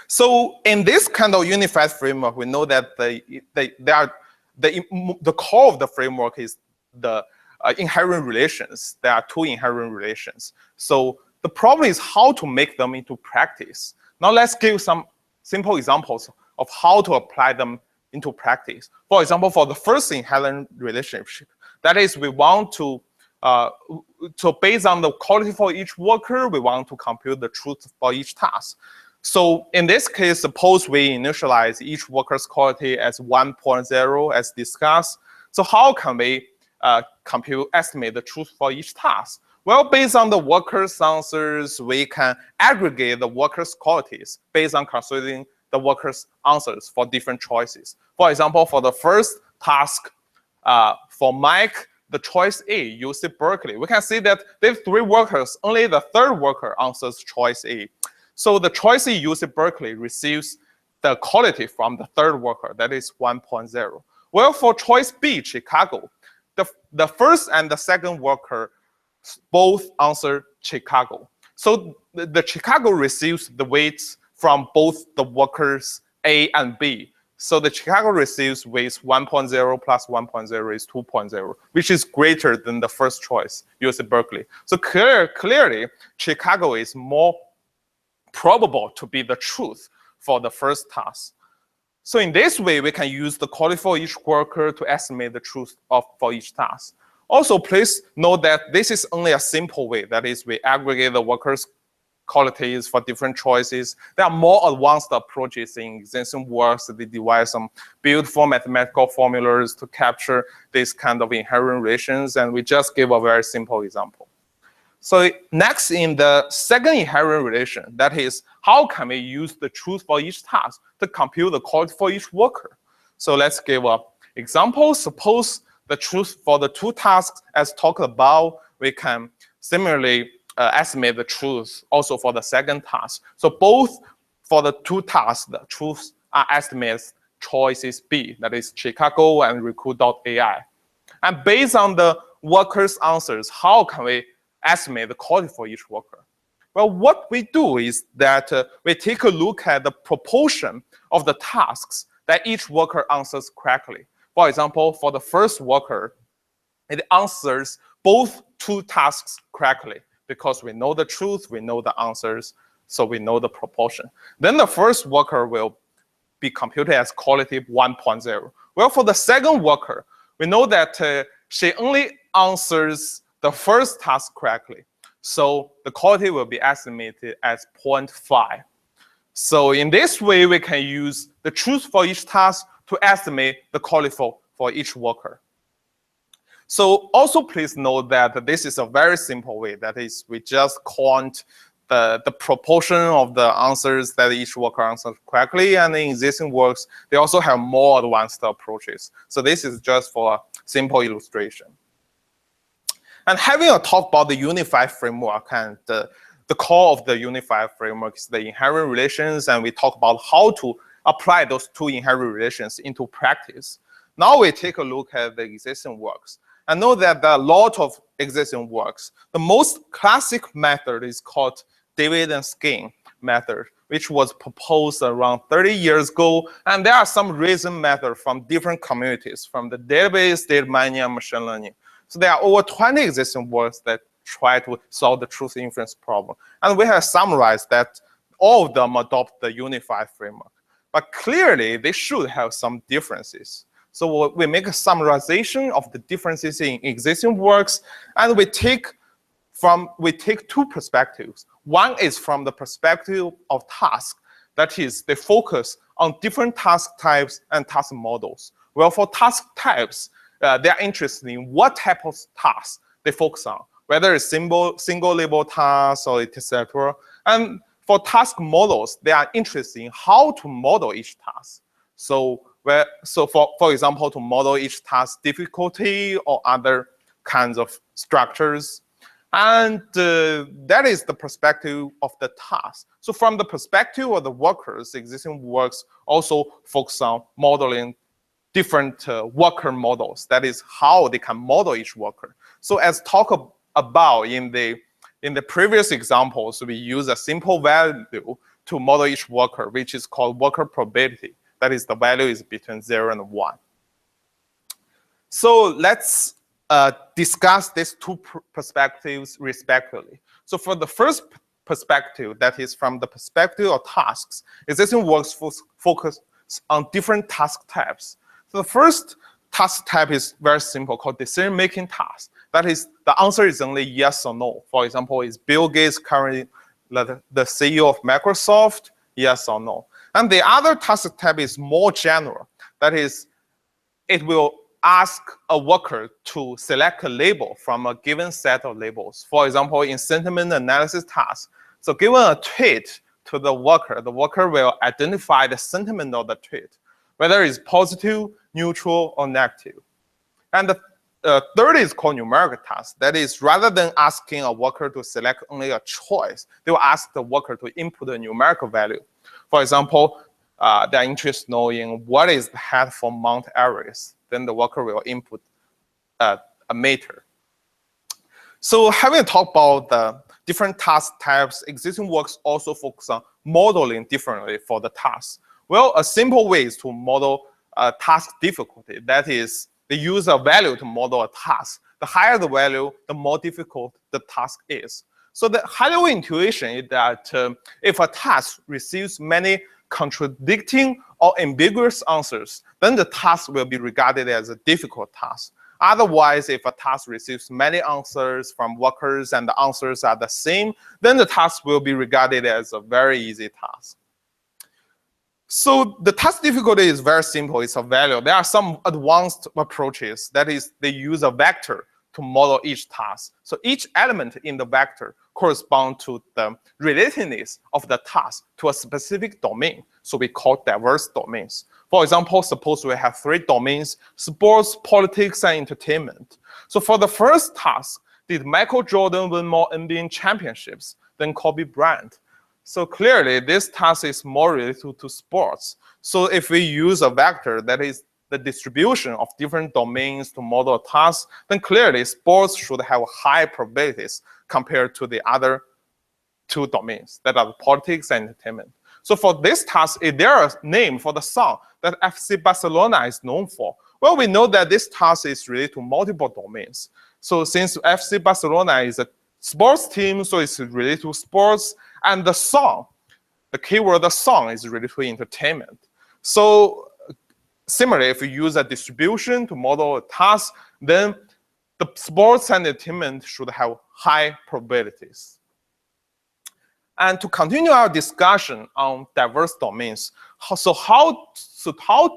So in this kind of unified framework, we know that the core of the framework is the inherent relations. There are two inherent relations. So the problem is how to make them into practice. Now let's give some simple examples of how to apply them into practice. For example, for the first inherent relationship, that is, we want to, so based on the quality for each worker, we want to compute the truth for each task. So in this case, suppose we initialize each worker's quality as 1.0 as discussed. So how can we estimate the truth for each task? Well, based on the worker's answers, we can aggregate the worker's qualities based on considering the worker's answers for different choices. For example, for the first task, for Mike, the choice A, UC Berkeley, we can see that there are 3 workers, only the third worker answers choice A. So the choice A, UC Berkeley, receives the quality from the third worker, that is 1.0. Well, for choice B, Chicago, the first and the second worker both answer Chicago. So the Chicago receives the weights from both the workers A and B. So the Chicago receives weights 1.0 plus 1.0 is 2.0, which is greater than the first choice, UC Berkeley. So clearly, Chicago is more probable to be the truth for the first task. So in this way, we can use the quality for each worker to estimate the truth for each task. Also, please note that this is only a simple way. That is, we aggregate the workers' qualities for different choices. There are more advanced approaches in existing works. They devise some beautiful mathematical formulas to capture this kind of inherent relations, and we just give a very simple example. So next, in the second inherent relation, that is, how can we use the truth for each task to compute the quality for each worker? So let's give an example. Suppose the truth for the 2 tasks as talked about, we can similarly estimate the truth also for the second task. So both for the 2 tasks, the truths are estimated choices B, that is Chicago and recruit.ai. And based on the workers' answers, how can we estimate the quality for each worker? Well, what we do is that we take a look at the proportion of the tasks that each worker answers correctly. For example, for the first worker, it answers both 2 tasks correctly because we know the truth, we know the answers, so we know the proportion. Then the first worker will be computed as quality 1.0. Well, for the second worker, we know that she only answers the first task correctly. So the quality will be estimated as 0.5. So in this way, we can use the truth for each task to estimate the quality for each worker. So also please note that this is a very simple way. That is, we just count the proportion of the answers that each worker answers correctly. And in existing works, they also have more advanced approaches. So this is just for a simple illustration. And having a talk about the unified framework, and the core of the unified framework is the inherent relations, and we talk about how to apply those 2 inherent relations into practice. Now we take a look at the existing works. I know that there are a lot of existing works. The most classic method is called David and Skin method, which was proposed around 30 years ago. And there are some recent methods from different communities, from the database, data mining, and machine learning. So there are over 20 existing works that try to solve the truth inference problem. And we have summarized that all of them adopt the unified framework. But clearly, they should have some differences. So we make a summarization of the differences in existing works, and we take we take two perspectives. One is from the perspective of task. That is, they focus on different task types and task models. Well, for task types, they are interested in what type of tasks they focus on, whether it's single label tasks or etc. And for task models, they are interested in how to model each task. So for example, to model each task difficulty or other kinds of structures. And that is the perspective of the task. So from the perspective of the workers, existing works also focus on modeling different worker models. That is how they can model each worker. So as talked about in the previous examples, we use a simple value to model each worker, which is called worker probability. That is, the value is between 0 and 1. So let's discuss these two perspectives respectively. So for the first perspective, that is from the perspective of tasks, existing works focus on different task types. So the first task type is very simple, called decision-making task. That is, the answer is only yes or no. For example, is Bill Gates currently the CEO of Microsoft? Yes or no. And the other task type is more general. That is, it will ask a worker to select a label from a given set of labels. For example, in sentiment analysis task, so given a tweet to the worker will identify the sentiment of the tweet, whether it's positive, neutral, or negative. And the third is called numerical task. That is, rather than asking a worker to select only a choice, they will ask the worker to input a numerical value. For example, they're interested in knowing what is the height for Mount Everest. Then the worker will input a meter. So having talked about the different task types, existing works also focus on modeling differently for the tasks. Well, a simple way is to model task difficulty. That is, they use a value to model a task. The higher the value, the more difficult the task is. So the high-level intuition is that if a task receives many contradicting or ambiguous answers, then the task will be regarded as a difficult task. Otherwise, if a task receives many answers from workers and the answers are the same, then the task will be regarded as a very easy task. So the task difficulty is very simple. It's a value. There are some advanced approaches. That is, they use a vector to model each task. So each element in the vector corresponds to the relatedness of the task to a specific domain. So we call diverse domains. For example, suppose we have 3 domains: sports, politics, and entertainment. So for the first task, did Michael Jordan win more NBA championships than Kobe Bryant? So clearly, this task is more related to sports. So if we use a vector that is the distribution of different domains to model a task, then clearly sports should have high probabilities compared to the other 2 domains, that are politics and entertainment. So for this task, is there a name for the song that FC Barcelona is known for? Well, we know that this task is related to multiple domains. So since FC Barcelona is a sports team, so it's related to sports, and the song, the keyword the song is related to entertainment. So similarly, if you use a distribution to model a task, then the sports and entertainment should have high probabilities. And to continue our discussion on diverse domains, how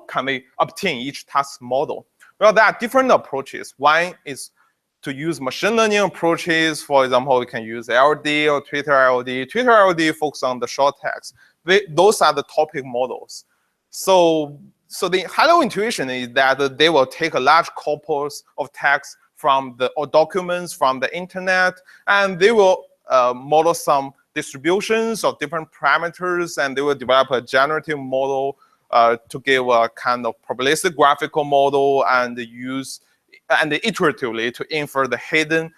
can we obtain each task model? Well, there are different approaches. One is to use machine learning approaches. For example, we can use LD or Twitter LD. Twitter LD focuses on the short text. Those are the topic models. So the high-level intuition is that they will take a large corpus of text or documents from the internet, and they will model some distributions of different parameters, and they will develop a generative model to give a kind of probabilistic graphical model and iteratively to infer the hidden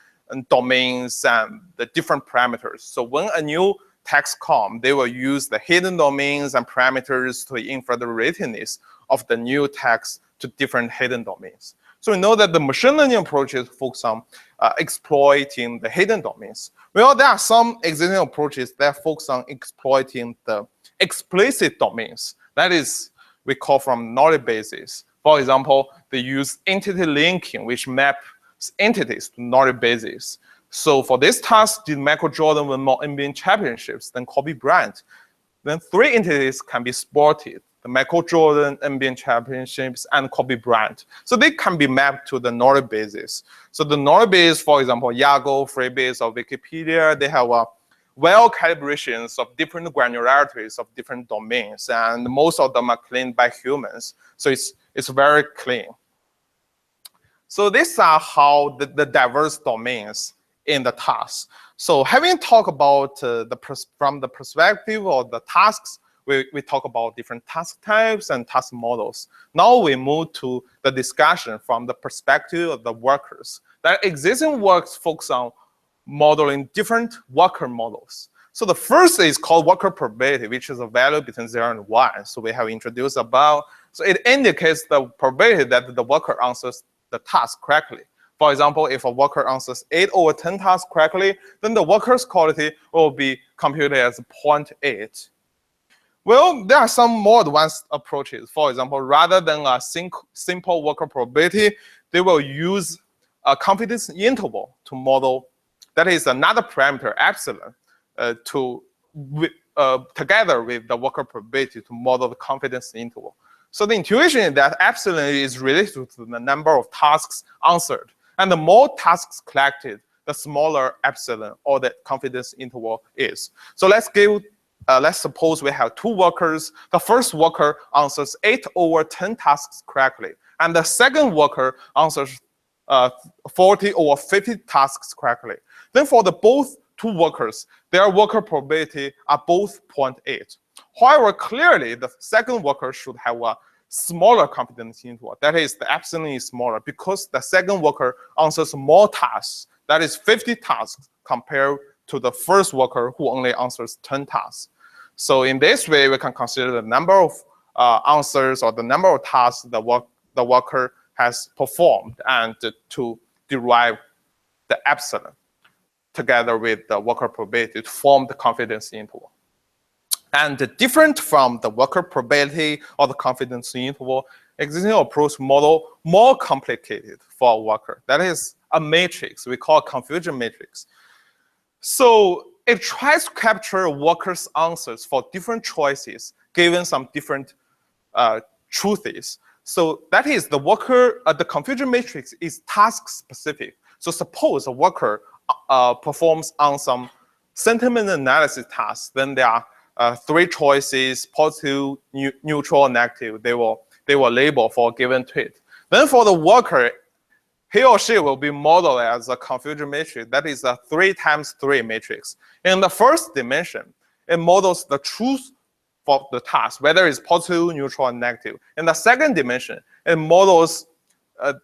domains and the different parameters. So when a new text comes, they will use the hidden domains and parameters to infer the relatedness of the new text to different hidden domains. So we know that the machine learning approaches focus on exploiting the hidden domains. Well, there are some existing approaches that focus on exploiting the explicit domains. That is, we call from knowledge bases. For example, they use entity linking, which maps entities to knowledge bases. So for this task, did Michael Jordan win more NBA championships than Kobe Bryant? Then 3 entities can be spotted: the Michael Jordan, NBA championships, and Kobe Bryant. So they can be mapped to the knowledge bases. So the knowledge base, for example, Yago, Freebase, or Wikipedia, they have well calibrations of different granularities of different domains, and most of them are cleaned by humans. So it's very clean. So these are how the diverse domains in the task. So having talked about from the perspective of the tasks, we talk about different task types and task models. Now we move to the discussion from the perspective of the workers. That existing works focus on modeling different worker models. So the first is called worker probability, which is a value between 0 and 1. So we have introduced above. So it indicates the probability that the worker answers the task correctly. For example, if a worker answers 8 over 10 tasks correctly, then the worker's quality will be computed as 0.8. Well, there are some more advanced approaches. For example, rather than a simple worker probability, they will use a confidence interval to model. That is another parameter, epsilon, together with the worker probability to model the confidence interval. So the intuition is that epsilon is related to the number of tasks answered. And the more tasks collected, the smaller epsilon or the confidence interval is. So let's suppose we have 2 workers. The first worker answers 8 over 10 tasks correctly. And the second worker answers 40 over 50 tasks correctly. Then for the both 2 workers, their worker probability are both 0.8. However, clearly the second worker should have a smaller confidence interval. That is, the epsilon is smaller because the second worker answers more tasks. That is 50 tasks compared to the first worker who only answers 10 tasks. So in this way, we can consider the number of answers or the number of tasks the worker has performed and to derive the epsilon together with the worker probability to form the confidence interval. And different from the worker probability or the confidence interval, existing approach model more complicated for a worker. That is a matrix. We call it confusion matrix. So it tries to capture workers' answers for different choices given some different truths. So that is the confusion matrix is task specific. So suppose a worker performs on some sentiment analysis task, then there are 3 choices: positive, neutral, negative. They will label for a given tweet. Then for the worker, he or she will be modeled as a confusion matrix. That is a 3 times 3 matrix. In the first dimension, it models the truth for the task, whether it's positive, neutral, or negative. In the second dimension, it models the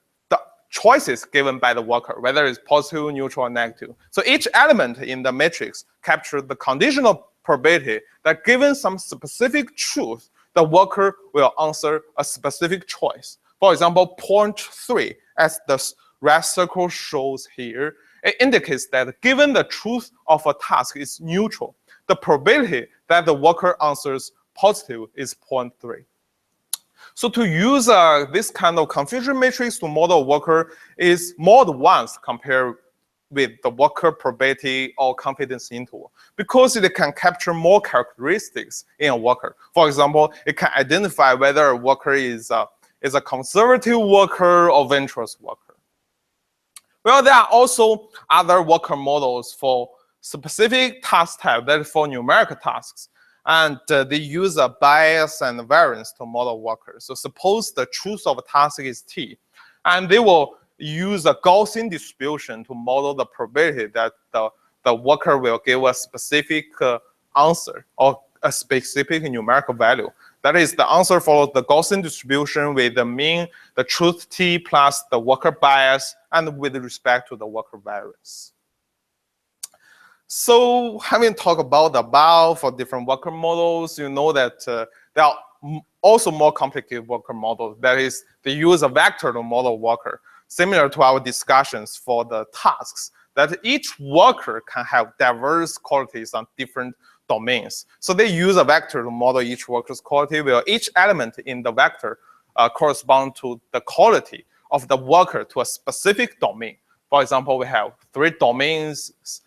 choices given by the worker, whether it's positive, neutral, or negative. So each element in the matrix captures the conditional probability that given some specific truth, the worker will answer a specific choice. For example, 0.3, as the red circle shows here, it indicates that given the truth of a task is neutral, the probability that the worker answers positive is 0.3. So to use this kind of confusion matrix to model a worker is more advanced compared with the worker probability or confidence interval, because it can capture more characteristics in a worker. For example, it can identify whether a worker is a conservative worker or venturous worker. Well, there are also other worker models for specific task type, that is for numerical tasks. And they use a bias and variance to model workers. So suppose the truth of a task is T, and they will use a Gaussian distribution to model the probability that the worker will give a specific answer or a specific numerical value. That is, the answer follows the Gaussian distribution with the mean, the truth T plus the worker bias, and with respect to the worker variance. So having talked about the above for different worker models, you know that there are also more complicated worker models. That is, they use a vector to model worker, similar to our discussions for the tasks, that each worker can have diverse qualities on different domains. So they use a vector to model each worker's quality, where each element in the vector corresponds to the quality of the worker to a specific domain. For example, we have 3 domains,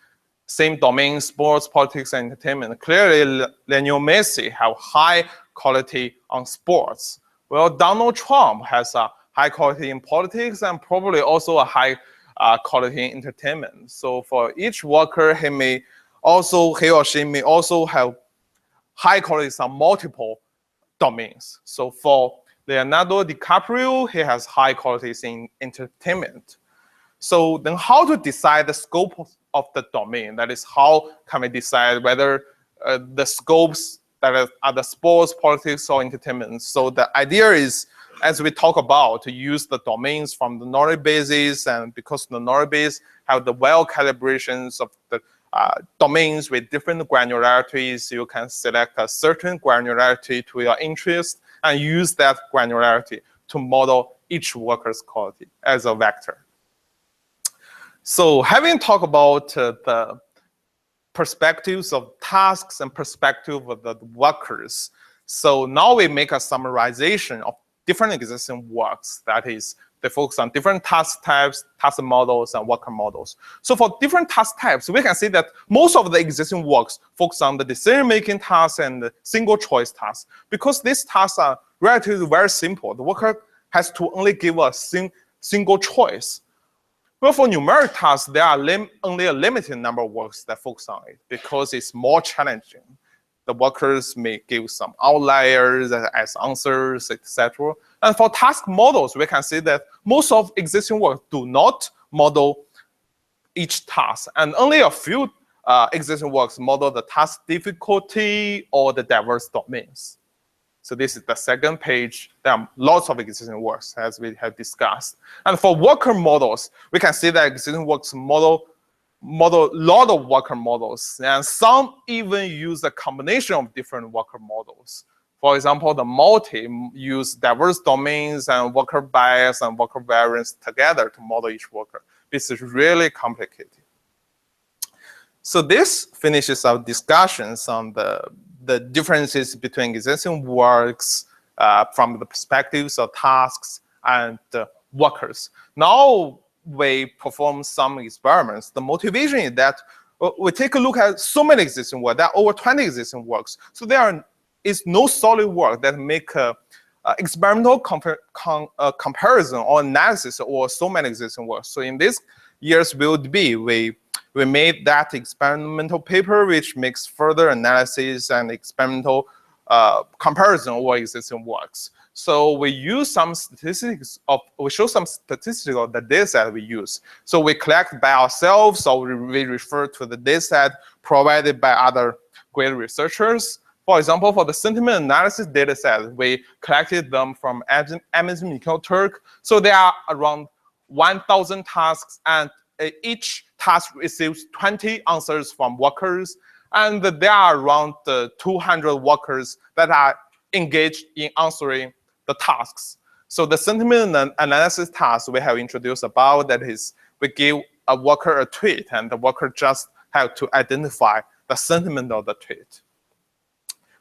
same domain, sports, politics, and entertainment. Clearly, Lionel Messi have high quality on sports. Well, Donald Trump has a high quality in politics and probably also a high quality in entertainment. So for each worker, he or she may also have high qualities on multiple domains. So for Leonardo DiCaprio, he has high qualities in entertainment. So then how to decide the scope of the domain? That is, how can we decide whether the scopes that are the sports, politics, or entertainment? So the idea is, as we talk about, to use the domains from the knowledge bases, and because the knowledge base have the well calibrations of the domains with different granularities, you can select a certain granularity to your interest and use that granularity to model each worker's quality as a vector. So having talked about the perspectives of tasks and perspective of the workers, so now we make a summarization of different existing works. That is, they focus on different task types, task models, and worker models. So for different task types, we can see that most of the existing works focus on the decision-making tasks and the single choice tasks. Because these tasks are relatively very simple, the worker has to only give a single choice. Well, for numeric tasks, there are only a limited number of works that focus on it because it's more challenging. The workers may give some outliers as answers, etc. And for task models, we can see that most of existing works do not model each task, and only a few existing works model the task difficulty or the diverse domains. So this is the second page. There are lots of existing works, as we have discussed. And for worker models, we can see that existing works model a lot of worker models, and some even use a combination of different worker models. For example, the multi use diverse domains and worker bias and worker variance together to model each worker. This is really complicated. So this finishes our discussions on the differences between existing works from the perspectives of tasks and workers. Now we perform some experiments. The motivation is that we take a look at so many existing works. There are over 20 existing works. So there is no solid work that make experimental comparison or analysis or so many existing works. So in this year's BuildB, we made that experimental paper which makes further analysis and experimental comparison over existing works. So we use some statistics we show some statistics of the data set we use. So we collect by ourselves, or we refer to the data set provided by other great researchers. For example, for the sentiment analysis data set, we collected them from Amazon Turk. So there are around 1,000 tasks, and each task receives 20 answers from workers. And there are around 200 workers that are engaged in answering the tasks. So the sentiment analysis task we have introduced above, that is, we give a worker a tweet, and the worker just have to identify the sentiment of the tweet.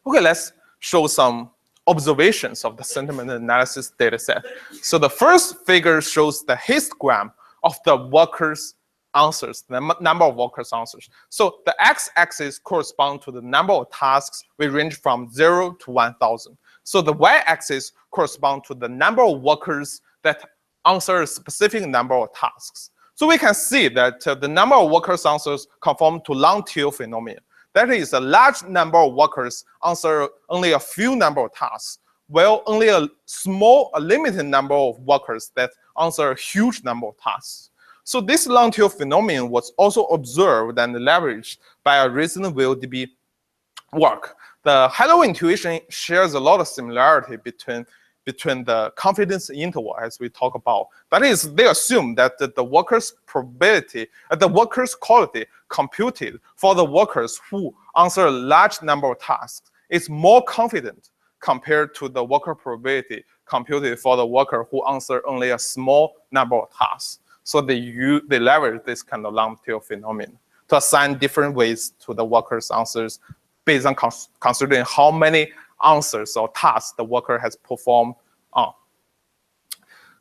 Okay, let's show some observations of the sentiment analysis data set. So the first figure shows the histogram of the workers' answers, the number of workers' answers. So the x-axis corresponds to the number of tasks. We range from 0 to 1,000. So the y-axis corresponds to the number of workers that answer a specific number of tasks. So we can see that the number of workers' answers conform to long tail phenomenon. That is, a large number of workers answer only a few number of tasks, while only a limited number of workers that answer a huge number of tasks. So this long tail phenomenon was also observed and leveraged by a recent BuildB work. The Hello intuition shares a lot of similarity between the confidence interval, as we talk about. That is, they assume that the workers' probability, the workers' quality computed for the workers who answer a large number of tasks is more confident compared to the worker probability computed for the worker who answer only a small number of tasks. So they leverage this kind of long tail phenomenon to assign different weights to the workers' answers based on considering how many answers or tasks the worker has performed on.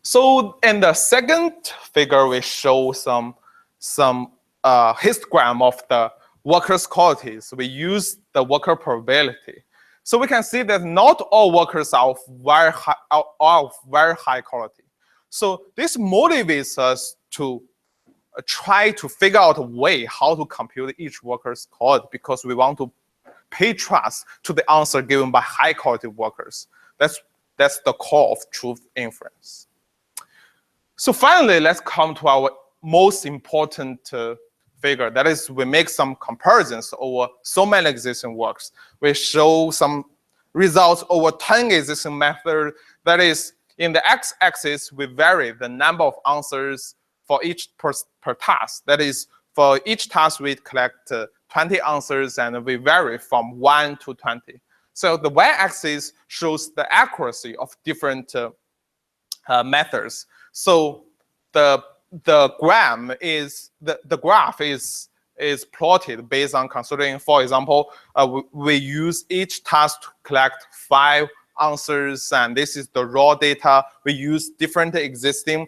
So in the second figure, we show some histogram of the workers' qualities. We use the worker probability. So we can see that not all workers are of very high quality. So this motivates us to try to figure out a way how to compute each worker's quality, because we want to pay trust to the answer given by high quality workers. That's the core of truth inference. So finally, let's come to our most important figure. That is, we make some comparisons over so many existing works. We show some results over 10 existing methods. That is, in the x-axis, we vary the number of answers for each per task. That is, for each task, we collect 20 answers, and we vary from 1 to 20. So the y-axis shows the accuracy of different methods. So the graph is plotted based on considering, for example, we use each task to collect 5 answers, and this is the raw data. We use different existing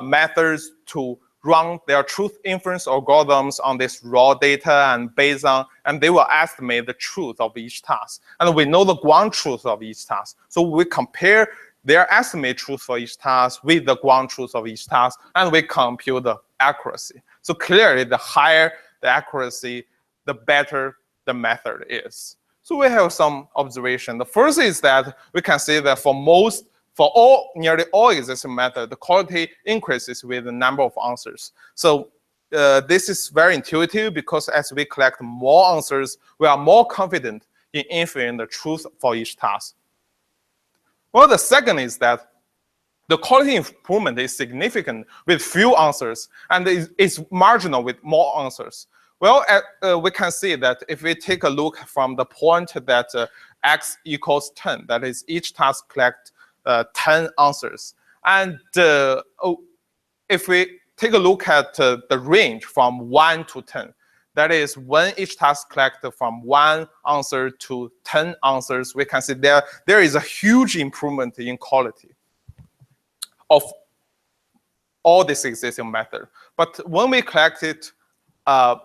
methods to run their truth inference algorithms on this raw data, and they will estimate the truth of each task. And we know the ground truth of each task. So we compare their estimate truth for each task with the ground truth of each task, and we compute the accuracy. So clearly, the higher the accuracy, the better the method is. So we have some observation. The first is that we can see that nearly all existing methods, the quality increases with the number of answers. So this is very intuitive, because as we collect more answers, we are more confident in inferring the truth for each task. Well, the second is that the quality improvement is significant with few answers, and is marginal with more answers. Well, we can see that if we take a look from the point that x equals 10, that is, each task collects 10 answers. And if we take a look at the range from 1 to 10, that is, when each task collects from 1 answer to 10 answers, we can see there is a huge improvement in quality of all this existing method. But when we collected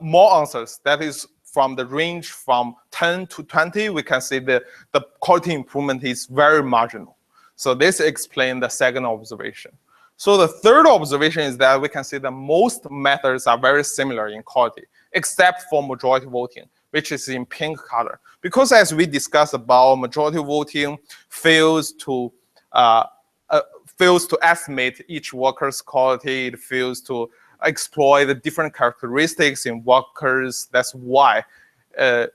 more answers, that is, from the range from 10 to 20, we can see the quality improvement is very marginal. So this explains the second observation. So the third observation is that we can see that most methods are very similar in quality, except for majority voting, which is in pink color. Because as we discussed about, majority voting fails to estimate each worker's quality. It fails to exploit the different characteristics in workers. That's why it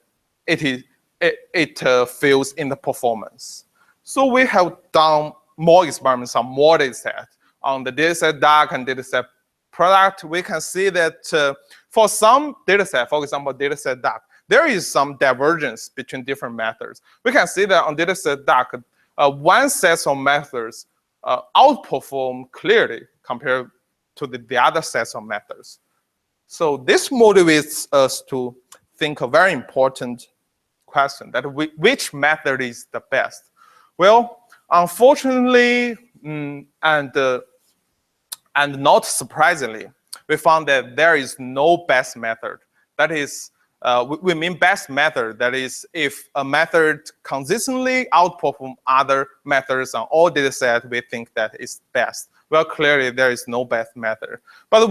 fails in the performance. So we have done more experiments on more data set. On the dataset dark and dataset product, we can see that for some dataset, for example, dataset dark, there is some divergence between different methods. We can see that on dataset dark, one set of methods outperform clearly compared to the other sets of methods. So this motivates us to think a very important question, that which method is the best? Well, unfortunately, and not surprisingly, we found that there is no best method. That is, we mean best method. That is, if a method consistently outperforms other methods on all data sets, we think that is best. Well, clearly there is no best method. But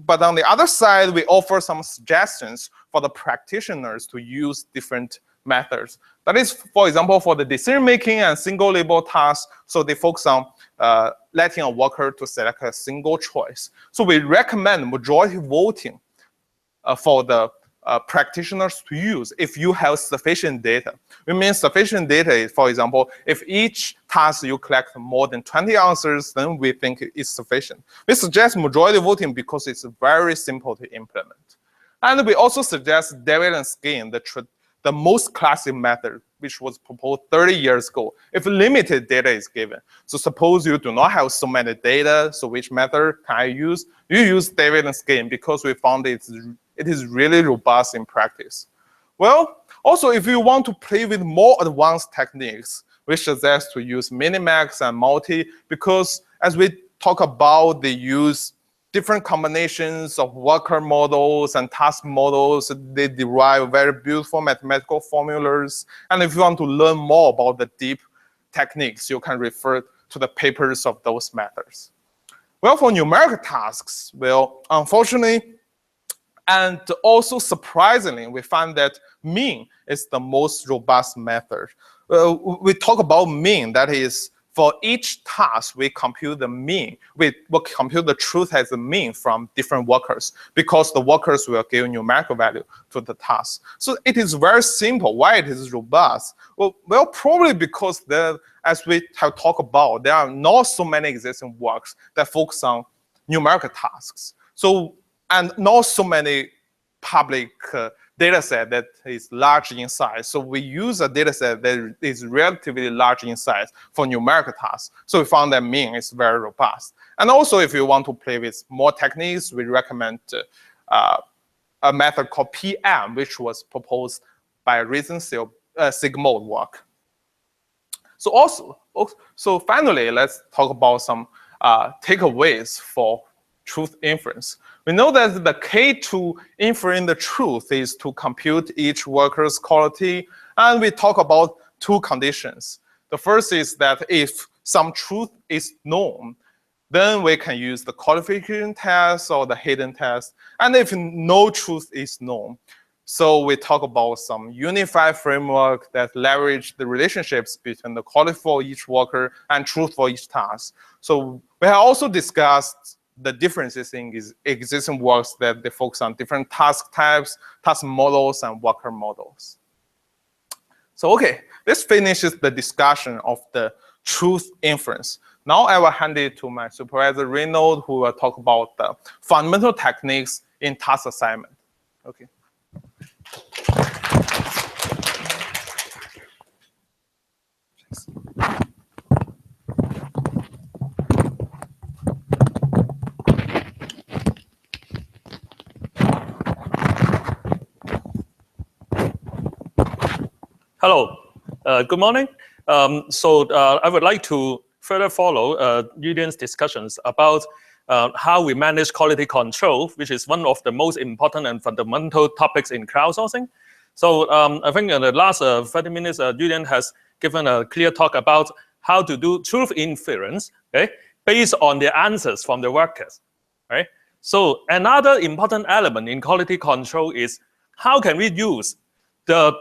but on the other side, we offer some suggestions for the practitioners to use different methods. That is, for example, for the decision-making and single label tasks, so they focus on letting a worker to select a single choice. So we recommend majority voting for the practitioners to use if you have sufficient data. We mean sufficient data is, for example, if each task you collect more than 20 answers, then we think it's sufficient. We suggest majority voting because it's very simple to implement. And we also suggest dividend scheme, the most classic method, which was proposed 30 years ago, if limited data is given. So suppose you do not have so many data, so which method can I use? You use dividend scheme because we found it is really robust in practice. Well, also if you want to play with more advanced techniques, we suggest to use minimax and multi, because as we talk about they use different combinations of worker models and task models. They derive very beautiful mathematical formulas. And if you want to learn more about the deep techniques, you can refer to the papers of those methods. Well, for numerical tasks, well, unfortunately, and also surprisingly, we find that mean is the most robust method. We talk about mean, that is, for each task, we compute the mean. We will compute the truth as a mean from different workers, because the workers will give numerical value to the task. So it is very simple. Why it is robust? Well, probably because as we have talked about, there are not so many existing works that focus on numerical tasks. So, and not so many public data set that is large in size. So we use a data set that is relatively large in size for numerical tasks. So we found that mean is very robust. And also, if you want to play with more techniques, we recommend a method called PM, which was proposed by recent SIGMOD work. So finally, let's talk about some takeaways for truth inference. We know that the key to inferring the truth is to compute each worker's quality, and we talk about two conditions. The first is that if some truth is known, then we can use the qualification test or the hidden test. And if no truth is known, so we talk about some unified framework that leverage the relationships between the quality for each worker and truth for each task. So we have also discussed the differences in existing works that they focus on different task types, task models, and worker models. So okay, this finishes the discussion of the truth inference. Now I will hand it to my supervisor, Reynold, who will talk about the fundamental techniques in task assignment. Okay. Hello, good morning. I would like to further follow Yudian's discussions about how we manage quality control, which is one of the most important and fundamental topics in crowdsourcing. So I think in the last 30 minutes, Yudian has given a clear talk about how to do truth inference, okay, based on the answers from the workers, right? So another important element in quality control is how can we use the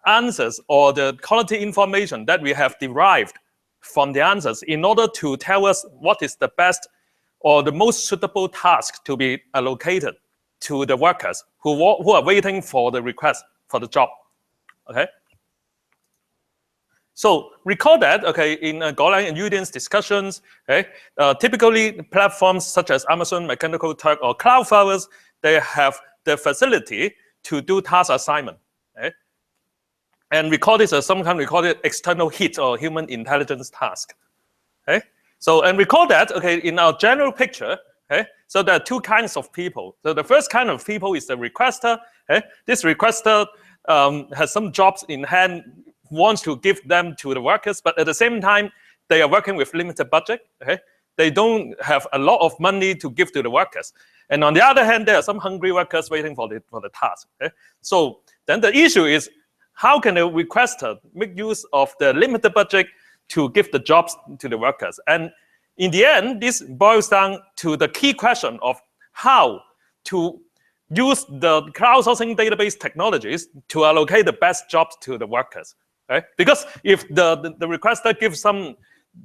answers or the quality information that we have derived from the answers in order to tell us what is the best or the most suitable task to be allocated to the workers who are waiting for the request for the job, okay? So recall that, okay, in Golang and Yudian's discussions, okay, typically platforms such as Amazon, Mechanical Turk, or Cloudflowers, they have the facility to do task assignment, okay? And we call this sometimes we call it external HIT or human intelligence task. Okay? So, and we call that, okay, in our general picture, okay, so there are two kinds of people. So the first kind of people is the requester. Okay? This requester has some jobs in hand, wants to give them to the workers, but at the same time, they are working with limited budget. Okay? They don't have a lot of money to give to the workers. And on the other hand, there are some hungry workers waiting for the task. Okay? So then the issue is, how can a requester make use of the limited budget to give the jobs to the workers? And in the end, this boils down to the key question of how to use the crowdsourcing database technologies to allocate the best jobs to the workers. Right? Because if the requester gives some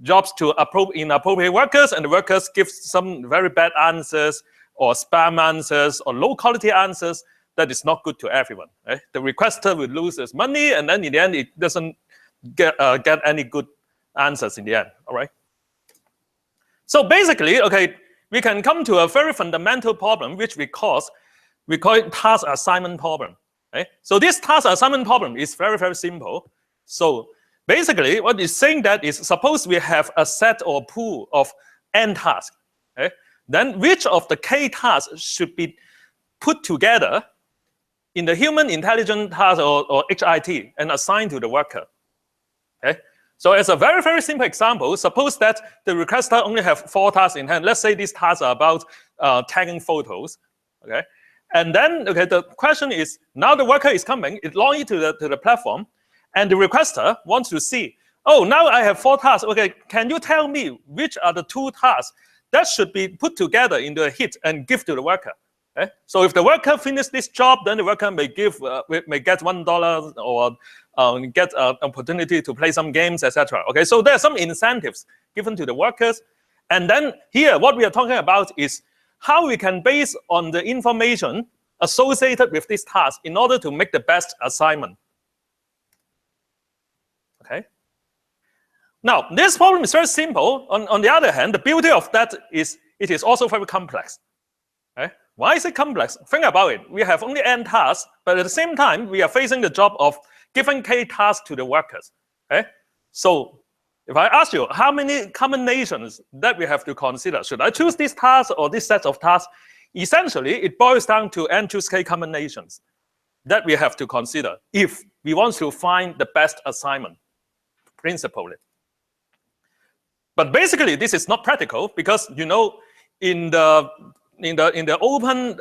jobs to inappropriate workers and the workers give some very bad answers or spam answers or low quality answers, that is not good to everyone. Right? The requester will lose his money, and then in the end, it doesn't get any good answers in the end. All right. So basically, okay, we can come to a very fundamental problem, which we call it task assignment problem. Right? So this task assignment problem is very, very simple. So basically, what it's saying that is, suppose we have a set or pool of n tasks. Okay? Then which of the k tasks should be put together in the human intelligence task or HIT and assigned to the worker. Okay? So as a very, very simple example, suppose that the requester only have 4 tasks in hand. Let's say these tasks are about tagging photos, okay? And then, okay, the question is, now the worker is coming, it logs into the platform, and the requester wants to see, oh, now I have 4 tasks. Okay, can you tell me which are the 2 tasks that should be put together into a hit and give to the worker? Okay? So if the worker finishes this job, then the worker may get $1 or get an opportunity to play some games, etc. Okay, so there are some incentives given to the workers. And then here, what we are talking about is how we can base on the information associated with this task in order to make the best assignment. Okay. Now, this problem is very simple. On the other hand, the beauty of that is it is also very complex. Okay? Why is it complex? Think about it. We have only n tasks, but at the same time, we are facing the job of giving k tasks to the workers. Okay? So if I ask you how many combinations that we have to consider, should I choose this task or this set of tasks? Essentially, it boils down to n choose k combinations that we have to consider if we want to find the best assignment, principally. But basically, this is not practical because, you know, in the open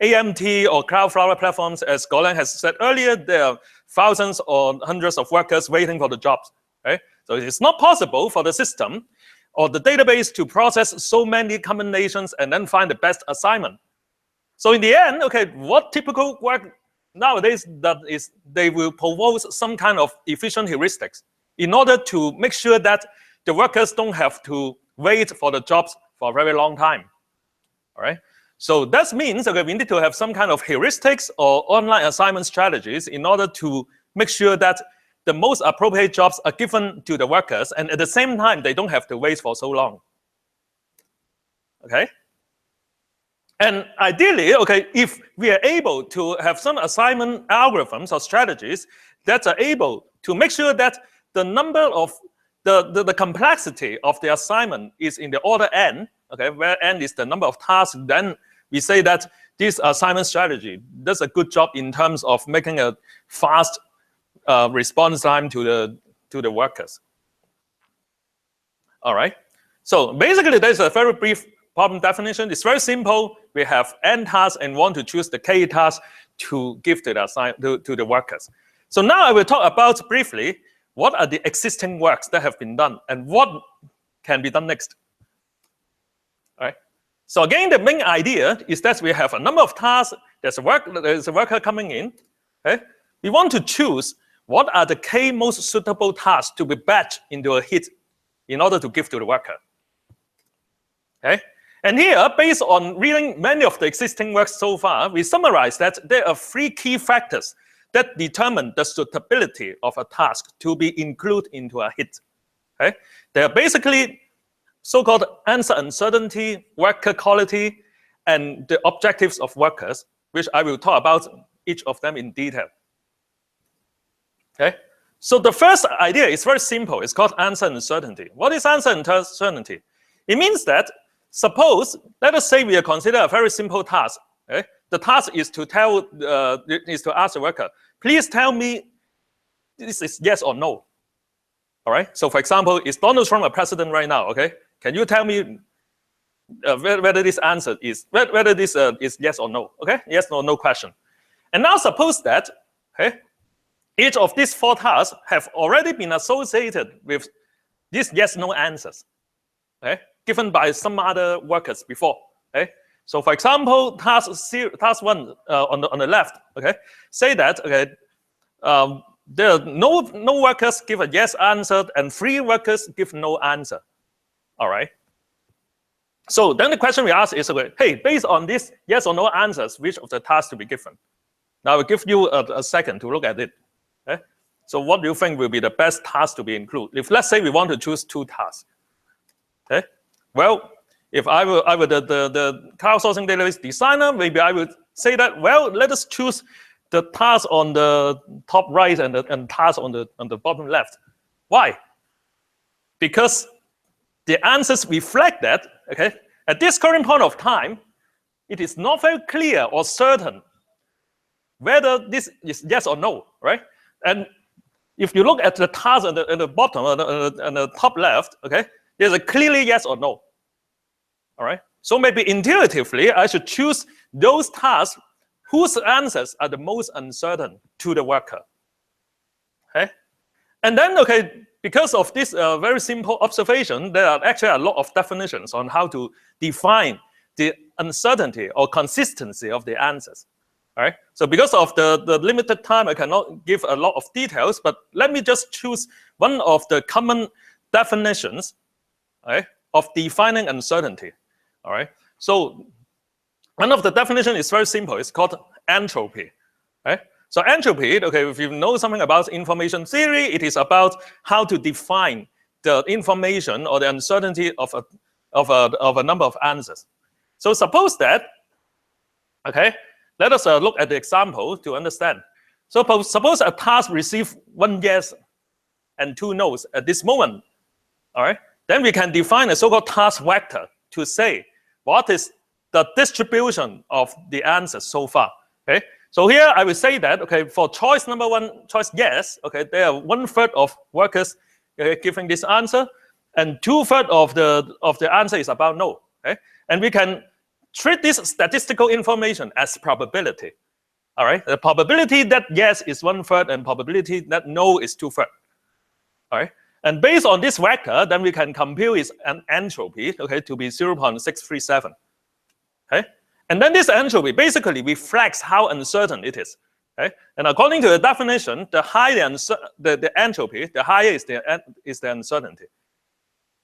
AMT or Cloudflare platforms, as Golang has said earlier, there are thousands or hundreds of workers waiting for the jobs. Right? So it's not possible for the system or the database to process so many combinations and then find the best assignment. So in the end, okay, what typical work nowadays that is they will propose some kind of efficient heuristics in order to make sure that the workers don't have to wait for the jobs for a very long time. All right. So that means okay, we need to have some kind of heuristics or online assignment strategies in order to make sure that the most appropriate jobs are given to the workers, and at the same time, they don't have to wait for so long. Okay. And ideally, okay, if we are able to have some assignment algorithms or strategies that are able to make sure that the number of the complexity of the assignment is in the order n, okay, where n is the number of tasks, then we say that this assignment strategy does a good job in terms of making a fast response time to the workers. All right. So basically, there's a very brief problem definition. It's very simple. We have n tasks and want to choose the k tasks to give to the workers. So now I will talk about briefly what are the existing works that have been done and what can be done next. All right. So again, the main idea is that we have a number of tasks. There's a worker coming in. Okay. We want to choose what are the k most suitable tasks to be batched into a hit in order to give to the worker. Okay. And here, based on reading many of the existing works so far, we summarize that there are 3 key factors that determine the suitability of a task to be included into a hit. Okay? They are basically so-called answer uncertainty, worker quality, and the objectives of workers, which I will talk about each of them in detail. Okay? So the first idea is very simple. It's called answer uncertainty. What is answer uncertainty? It means that suppose, let us say we consider a very simple task. Okay? The task is to ask the worker, please tell me this is yes or no. All right. So for example, is Donald Trump a president right now? Okay. Can you tell me whether this answer is is yes or no? Okay. Yes or no question. And now suppose that okay, each of these 4 tasks have already been associated with these yes/no answers, okay, given by some other workers before. Okay. So, for example, task 1 on the left, okay, say that okay, there are no workers give a yes answer and 3 workers give no answer. All right. So then the question we ask is, okay, hey, based on these yes or no answers, which of the tasks to be given? Now, I will give you a second to look at it. Okay? So what do you think will be the best task to be included? If let's say we want to choose 2 tasks. Okay. Well, if I were the crowdsourcing database designer, maybe I would say that, well, let us choose the task on the top right and the task on the bottom left. Why? Because the answers reflect that, okay, at this current point of time, it is not very clear or certain whether this is yes or no, right? And if you look at the task at the bottom and the top left, okay, there's a clearly yes or no. All right. So maybe intuitively, I should choose those tasks whose answers are the most uncertain to the worker. Okay. And then, okay, because of this very simple observation, there are actually a lot of definitions on how to define the uncertainty or consistency of the answers. All right. So because of the limited time, I cannot give a lot of details, but let me just choose one of the common definitions, right, of defining uncertainty. All right. So one of the definitions is very simple. It's called entropy. Right. So entropy, okay, if you know something about information theory, it is about how to define the information or the uncertainty of a number of answers. So suppose that, okay, let us look at the example to understand. So suppose a task receives 1 yes and 2 no's at this moment. All right, then we can define a so-called task vector to say what is the distribution of the answers so far. Okay, so here I will say that, okay, for choice number 1, choice yes, okay, there are 1/3 of workers giving this answer, and 2/3 of the answer is about no. Okay, and we can treat this statistical information as probability. All right, the probability that yes is 1/3 and probability that no is 2/3. All right, and based on this vector, then we can compute its entropy, okay, to be 0.637. Okay, and then this entropy basically reflects how uncertain it is. Okay, and according to the definition, the higher the entropy, the higher is the uncertainty.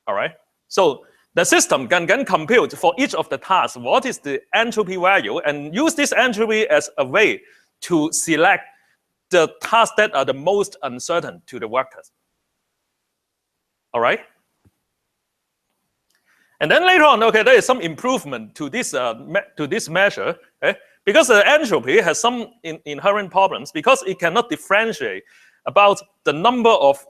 All right, so the system can compute for each of the tasks what is the entropy value and use this entropy as a way to select the tasks that are the most uncertain to the workers. All right. And then later on, okay, there is some improvement to this measure, okay? Because the entropy has some inherent problems because it cannot differentiate about the number of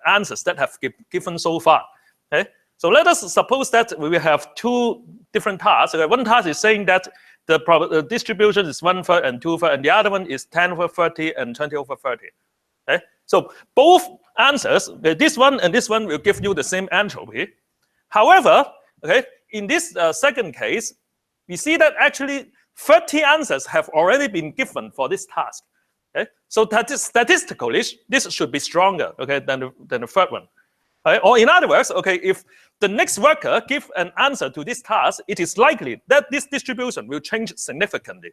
answers that have given so far. Okay? So let us suppose that we have 2 different tasks. Okay? One task is saying that the distribution is 1/3 and 2/3, and the other one is 10/30 and 20/30. Okay? So both answers, okay, this one and this one, will give you the same entropy. However, okay, in this second case, we see that actually 30 answers have already been given for this task. Okay? So that is statistically, this should be stronger, okay, than the third one. Okay? Or in other words, okay, if the next worker gives an answer to this task, it is likely that this distribution will change significantly.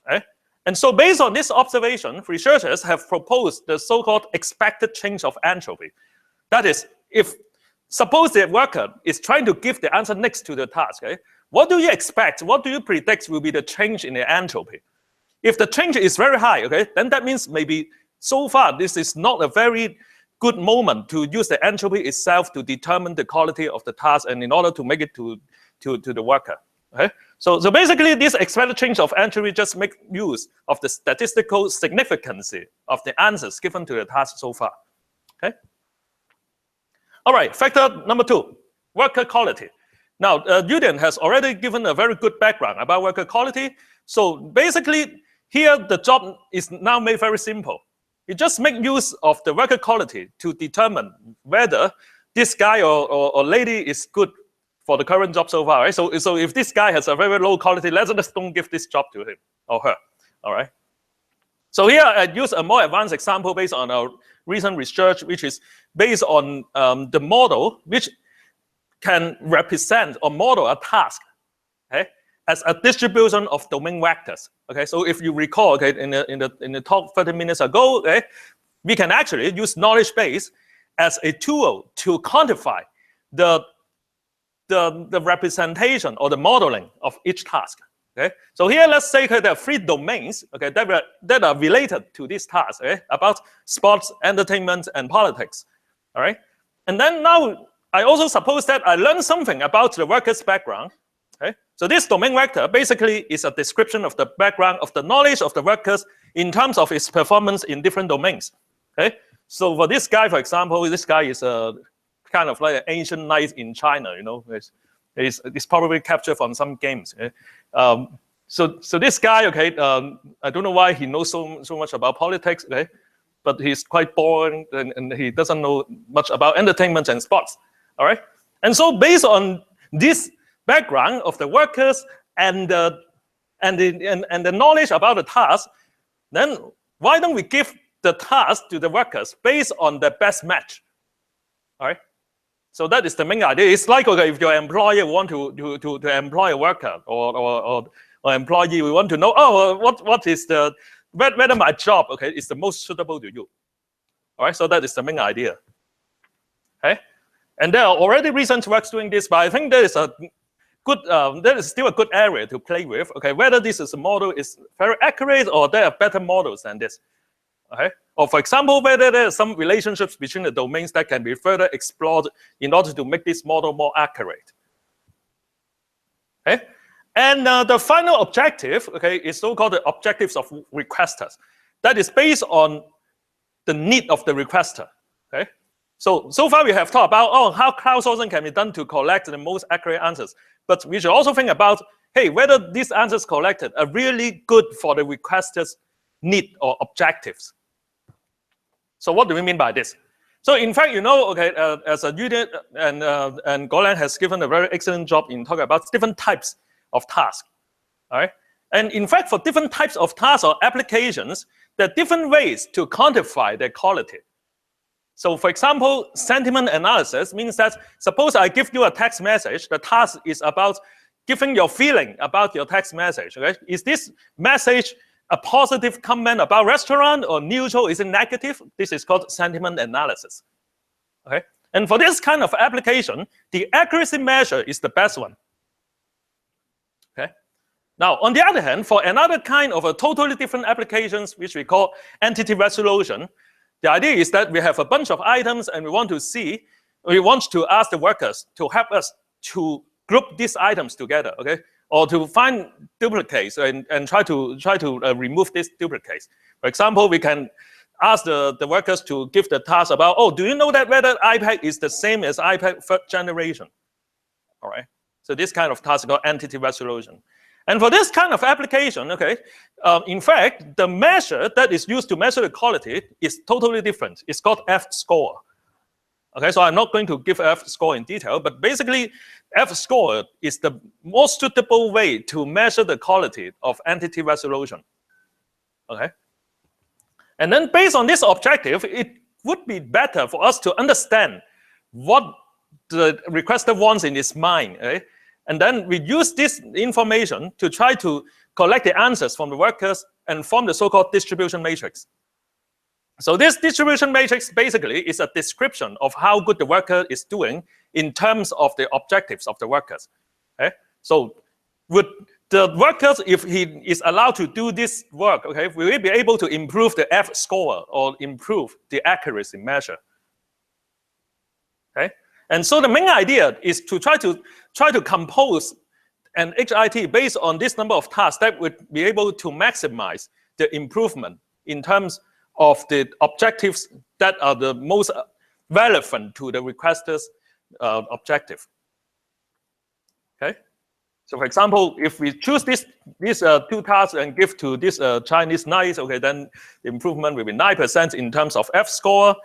Okay? And so based on this observation, researchers have proposed the so-called expected change of entropy. That is, if suppose the worker is trying to give the answer next to the task, okay? What do you expect? What do you predict will be the change in the entropy? If the change is very high, okay, then that means maybe so far this is not a very good moment to use the entropy itself to determine the quality of the task and in order to make it to the worker. Okay? So basically this expected change of entropy just makes use of the statistical significance of the answers given to the task so far. Okay? All right, factor number 2, worker quality. Now, Yudian has already given a very good background about worker quality. So basically, here the job is now made very simple. You just make use of the worker quality to determine whether this guy or lady is good for the current job so far. Right? So if this guy has a very low quality, let's just don't give this job to him or her. All right. So here I use a more advanced example based on our recent research, which is based on the model which can represent or model a task, okay, as a distribution of domain vectors. Okay, so if you recall, okay, in the talk 30 minutes ago, okay, we can actually use knowledge base as a tool to quantify the representation or the modeling of each task. Okay, so here let's say okay, there are 3 domains, okay, that are related to this task, okay, about sports, entertainment, and politics. All right, and then now I also suppose that I learned something about the worker's background. Okay, so this domain vector basically is a description of the background of the knowledge of the workers in terms of its performance in different domains. Okay, so for this guy, for example, this guy is a kind of like an ancient knight in China. You know, it's probably captured from some games. Okay? So this guy, okay, I don't know why he knows so much about politics. Okay, but he's quite boring and he doesn't know much about entertainment and sports. All right. And so based on this background of the workers and the knowledge about the task, then why don't we give the task to the workers based on the best match? All right. So that is the main idea. It's like, okay, if your employer want to employ a worker or employee, we want to know, oh, what is the whether my job, okay, is the most suitable to you. All right. So that is the main idea. Okay. And there are already recent works doing this, but I think there is a good, there is still a good area to play with. Okay, whether this is a model is very accurate or there are better models than this. Okay, or for example, whether there are some relationships between the domains that can be further explored in order to make this model more accurate. Okay, and the final objective, okay, is so-called the objectives of requesters. That is based on the need of the requester. Okay. So far we have talked about how crowdsourcing can be done to collect the most accurate answers. But we should also think about, hey, whether these answers collected are really good for the requester's need or objectives. So what do we mean by this? So in fact, you know, okay, as a unit, and Golang has given a very excellent job in talking about different types of tasks. All right? And in fact, for different types of tasks or applications, there are different ways to quantify their quality. So for example, sentiment analysis means that suppose I give you a text message, the task is about giving your feeling about your text message. Okay? Is this message a positive comment about restaurant or neutral? Is it negative? This is called sentiment analysis. Okay? And for this kind of application, the accuracy measure is the best one. Okay? Now, on the other hand, for another kind of a totally different applications, which we call entity resolution, the idea is that we have a bunch of items and we want to ask the workers to help us to group these items together, okay? Or to find duplicates and try to remove these duplicates. For example, we can ask the workers to give the task about, oh, do you know that whether iPad is the same as iPad 3rd generation? All right. So this kind of task is called entity resolution. And for this kind of application, okay, in fact, the measure that is used to measure the quality is totally different. It's called F-score. Okay, so I'm not going to give F-score in detail, but basically, F-score is the most suitable way to measure the quality of entity resolution. Okay, and then based on this objective, it would be better for us to understand what the requester wants in his mind. Okay? And then we use this information to try to collect the answers from the workers and form the so-called distribution matrix. So this distribution matrix basically is a description of how good the worker is doing in terms of the objectives of the workers. Okay? So would the workers, if he is allowed to do this work, okay, will he be able to improve the F-score or improve the accuracy measure? Okay? And so the main idea is to try to compose an HIT based on this number of tasks that would be able to maximize the improvement in terms of the objectives that are the most relevant to the requester's objective. Okay. So for example, if we choose these two tasks and give to this Chinese nice, okay, then the improvement will be 9% in terms of F-score.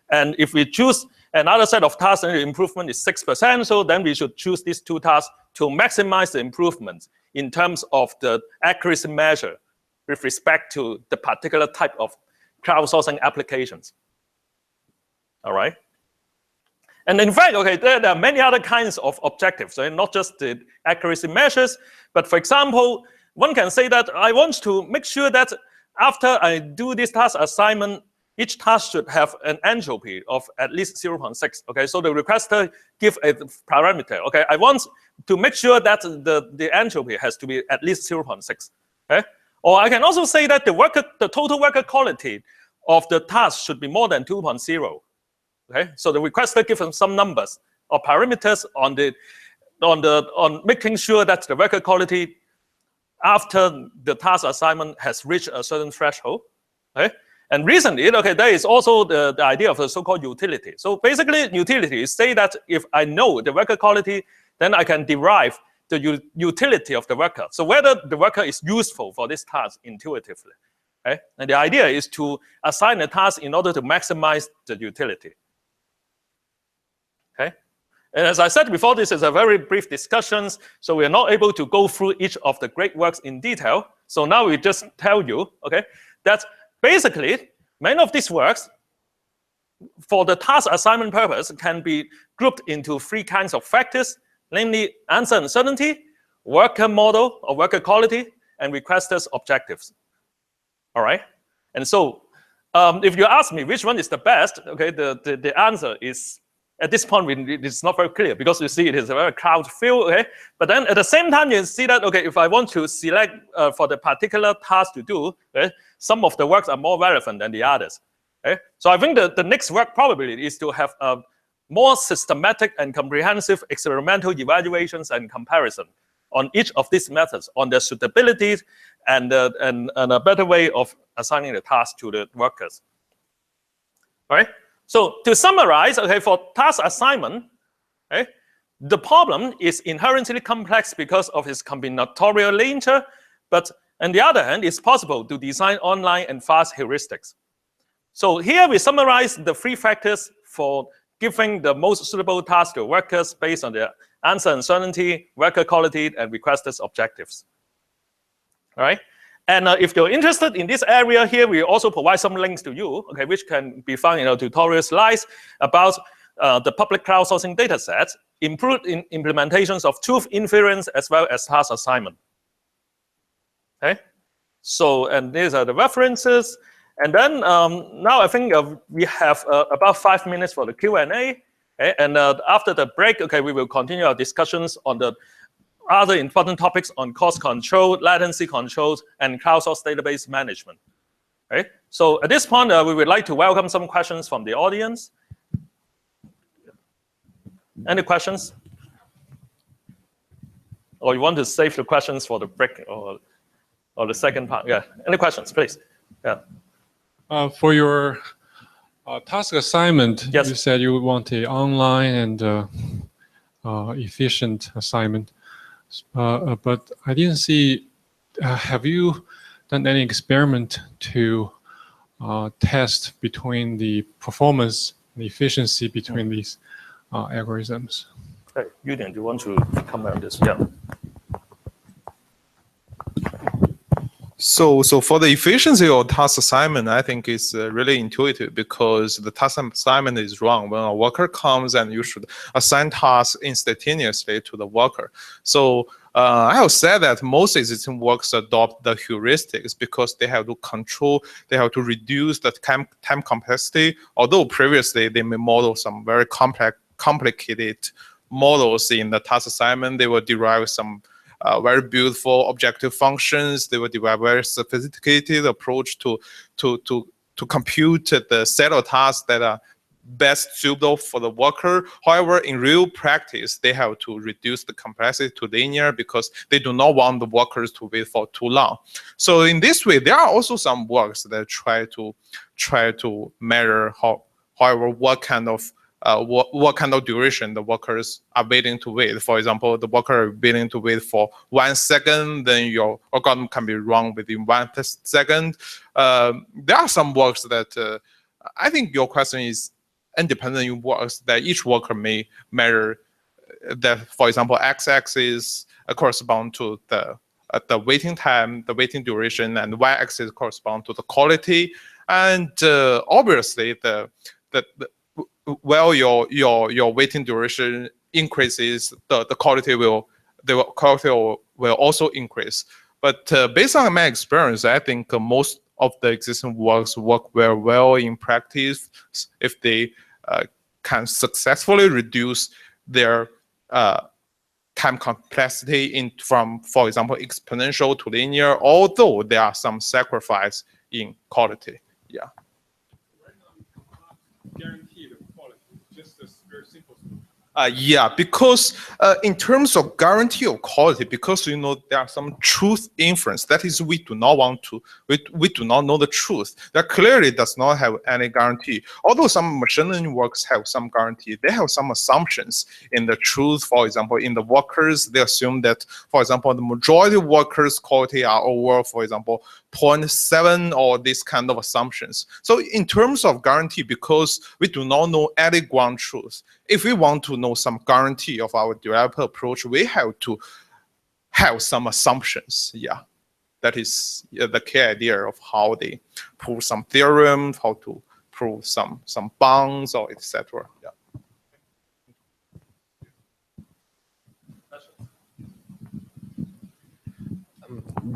And if we choose another set of tasks, then the improvement is 6%. So then we should choose these two tasks to maximize the improvement in terms of the accuracy measure with respect to the particular type of crowdsourcing applications. All right. And in fact, okay, there are many other kinds of objectives, so not just the accuracy measures, but for example, one can say that I want to make sure that after I do this task assignment, each task should have an entropy of at least 0.6. Okay, so the requester give a parameter. Okay, I want to make sure that the entropy has to be at least 0.6. Okay, or I can also say that the total worker quality of the task should be more than 2.0. Okay, so the requester gives them some numbers or parameters on making sure that the worker quality after the task assignment has reached a certain threshold. Okay. And recently, okay, there is also the idea of the so-called utility. So basically, utility is say that if I know the worker quality, then I can derive the utility of the worker. So whether the worker is useful for this task intuitively. Okay? And the idea is to assign a task in order to maximize the utility. Okay? And as I said before, this is a very brief discussion, so we are not able to go through each of the great works in detail. So now we just tell you, okay, that basically many of these works, for the task assignment purpose, can be grouped into 3 kinds of factors, namely answer uncertainty, worker model or worker quality, and requesters objectives. All right? And so if you ask me which one is the best, okay, the answer is, at this point, it's not very clear because you see it is a very crowded field, okay? But then at the same time, you see that, okay, if I want to select for the particular task to do, okay, some of the works are more relevant than the others. Okay? So I think the next work probably is to have more systematic and comprehensive experimental evaluations and comparison on each of these methods, on their suitability and a better way of assigning the task to the workers. All right? So to summarize, okay, for task assignment, okay, the problem is inherently complex because of its combinatorial nature, but on the other hand, it's possible to design online and fast heuristics. So here we summarize the 3 factors for giving the most suitable task to workers based on their answer uncertainty, worker quality, and requesters objectives. All right? And if you're interested in this area here, we also provide some links to you, okay, which can be found in our tutorial slides about the public crowdsourcing data sets, improved implementations of truth inference as well as task assignment. Okay? So, and these are the references. And then now I think we have about 5 minutes for the Q&A. Okay? And after the break, okay, we will continue our discussions on the other important topics on cost control, latency controls, and crowdsourced database management. Okay? So at this point, we would like to welcome some questions from the audience. Any questions? Or you want to save the questions for the break or the second part? Yeah. Any questions, please? Yeah. For your task assignment, yes, you said you want an online and efficient assignment. But I didn't see, have you done any experiment to test between the performance and efficiency between these algorithms? Hey, Yudian, do you want to comment on this? Yeah. So for the efficiency of task assignment, I think it's really intuitive because the task assignment is wrong. When a worker comes and you should assign tasks instantaneously to the worker. So I have said that most existing works adopt the heuristics because they have to control, they have to reduce the time complexity. Although previously they may model some very complicated models in the task assignment, they will derive some very beautiful objective functions. They will develop very sophisticated approach to compute the set of tasks that are best suitable for the worker. However, in real practice, they have to reduce the complexity to linear because they do not want the workers to wait for too long. So in this way, there are also some works that try to measure what kind of duration the workers are willing to wait. For example, the worker is willing to wait for 1 second, then your algorithm can be run within 1 second. There are some works that I think your question is independent works that each worker may measure that, for example, x-axis correspond to the waiting time, the waiting duration, and y-axis correspond to the quality. And obviously, while your waiting duration increases, the quality will also increase. But based on my experience, I think most of the existing works work very well in practice if they can successfully reduce their time complexity from, for example, exponential to linear, although there are some sacrifice in quality. Yeah. Guarantee the quality, just a very simple. Yeah, because in terms of guarantee of quality, because there are some truth inference. That is, we do not know the truth. That clearly does not have any guarantee. Although some machine learning works have some guarantee, they have some assumptions in the truth. For example, in the workers, they assume that, for example, the majority of workers' quality are over, for example, 0.7 or this kind of assumptions. So in terms of guarantee, because we do not know any ground truth, if we want to know some guarantee of our developer approach, we have to have some assumptions. Yeah, that is the key idea of how they prove some theorem, how to prove some bounds or etc. Yeah.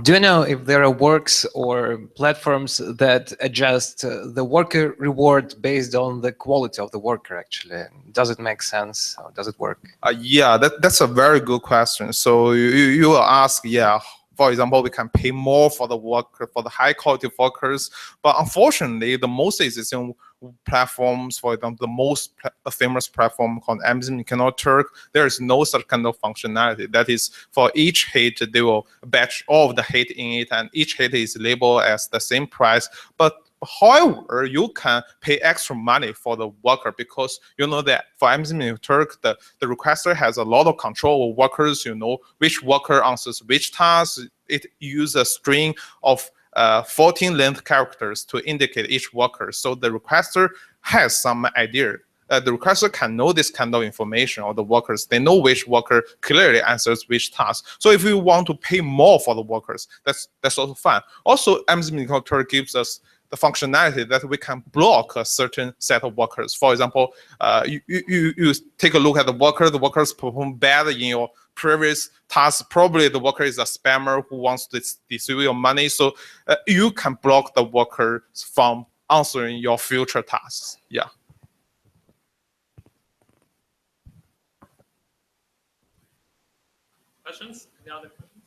Do you know if there are works or platforms that adjust the worker reward based on the quality of the worker, actually? Does it make sense? Or does it work? Yeah, that's a very good question. So you will ask, yeah, for example, we can pay more for the worker, for the high quality workers, but unfortunately, the most existing platforms, for example, the most famous platform called Amazon Mechanical Turk, there is no such kind of functionality. That is, for each hit, they will batch all of the hit in it, and each hit is labeled as the same price. But however, you can pay extra money for the worker because you know that for Amazon Mechanical Turk, the requester has a lot of control over workers. You know which worker answers which task. It uses a string of 14 length characters to indicate each worker. So the requester has some idea. The requester can know this kind of information of the workers. They know which worker clearly answers which task. So if we want to pay more for the workers, that's also fine. Also, Amazon Mechanical Turk gives us the functionality that we can block a certain set of workers. For example, you take a look at the workers perform bad in your previous task. Probably the worker is a spammer who wants to steal your money. So you can block the workers from answering your future tasks. Yeah. Questions? Any other questions?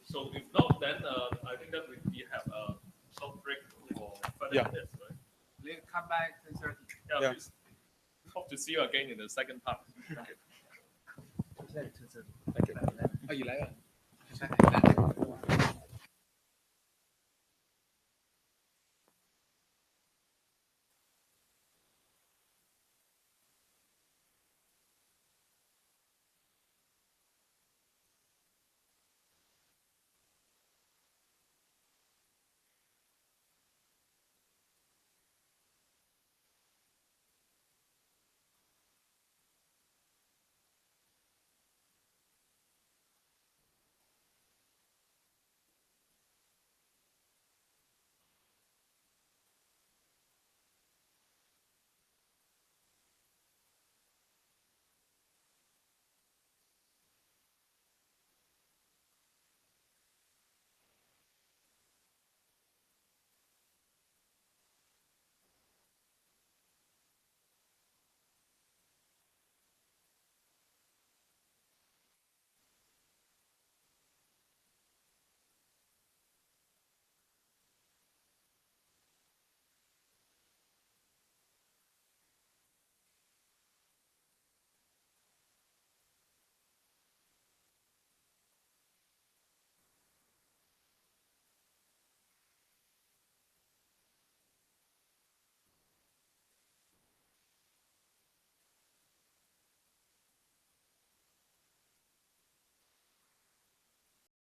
So if not, then I think that we have a short break for 30 minutes, right? Please come back 10:30. Yeah, please. Hope to see you again in the second part. Okay. 哦，你来了。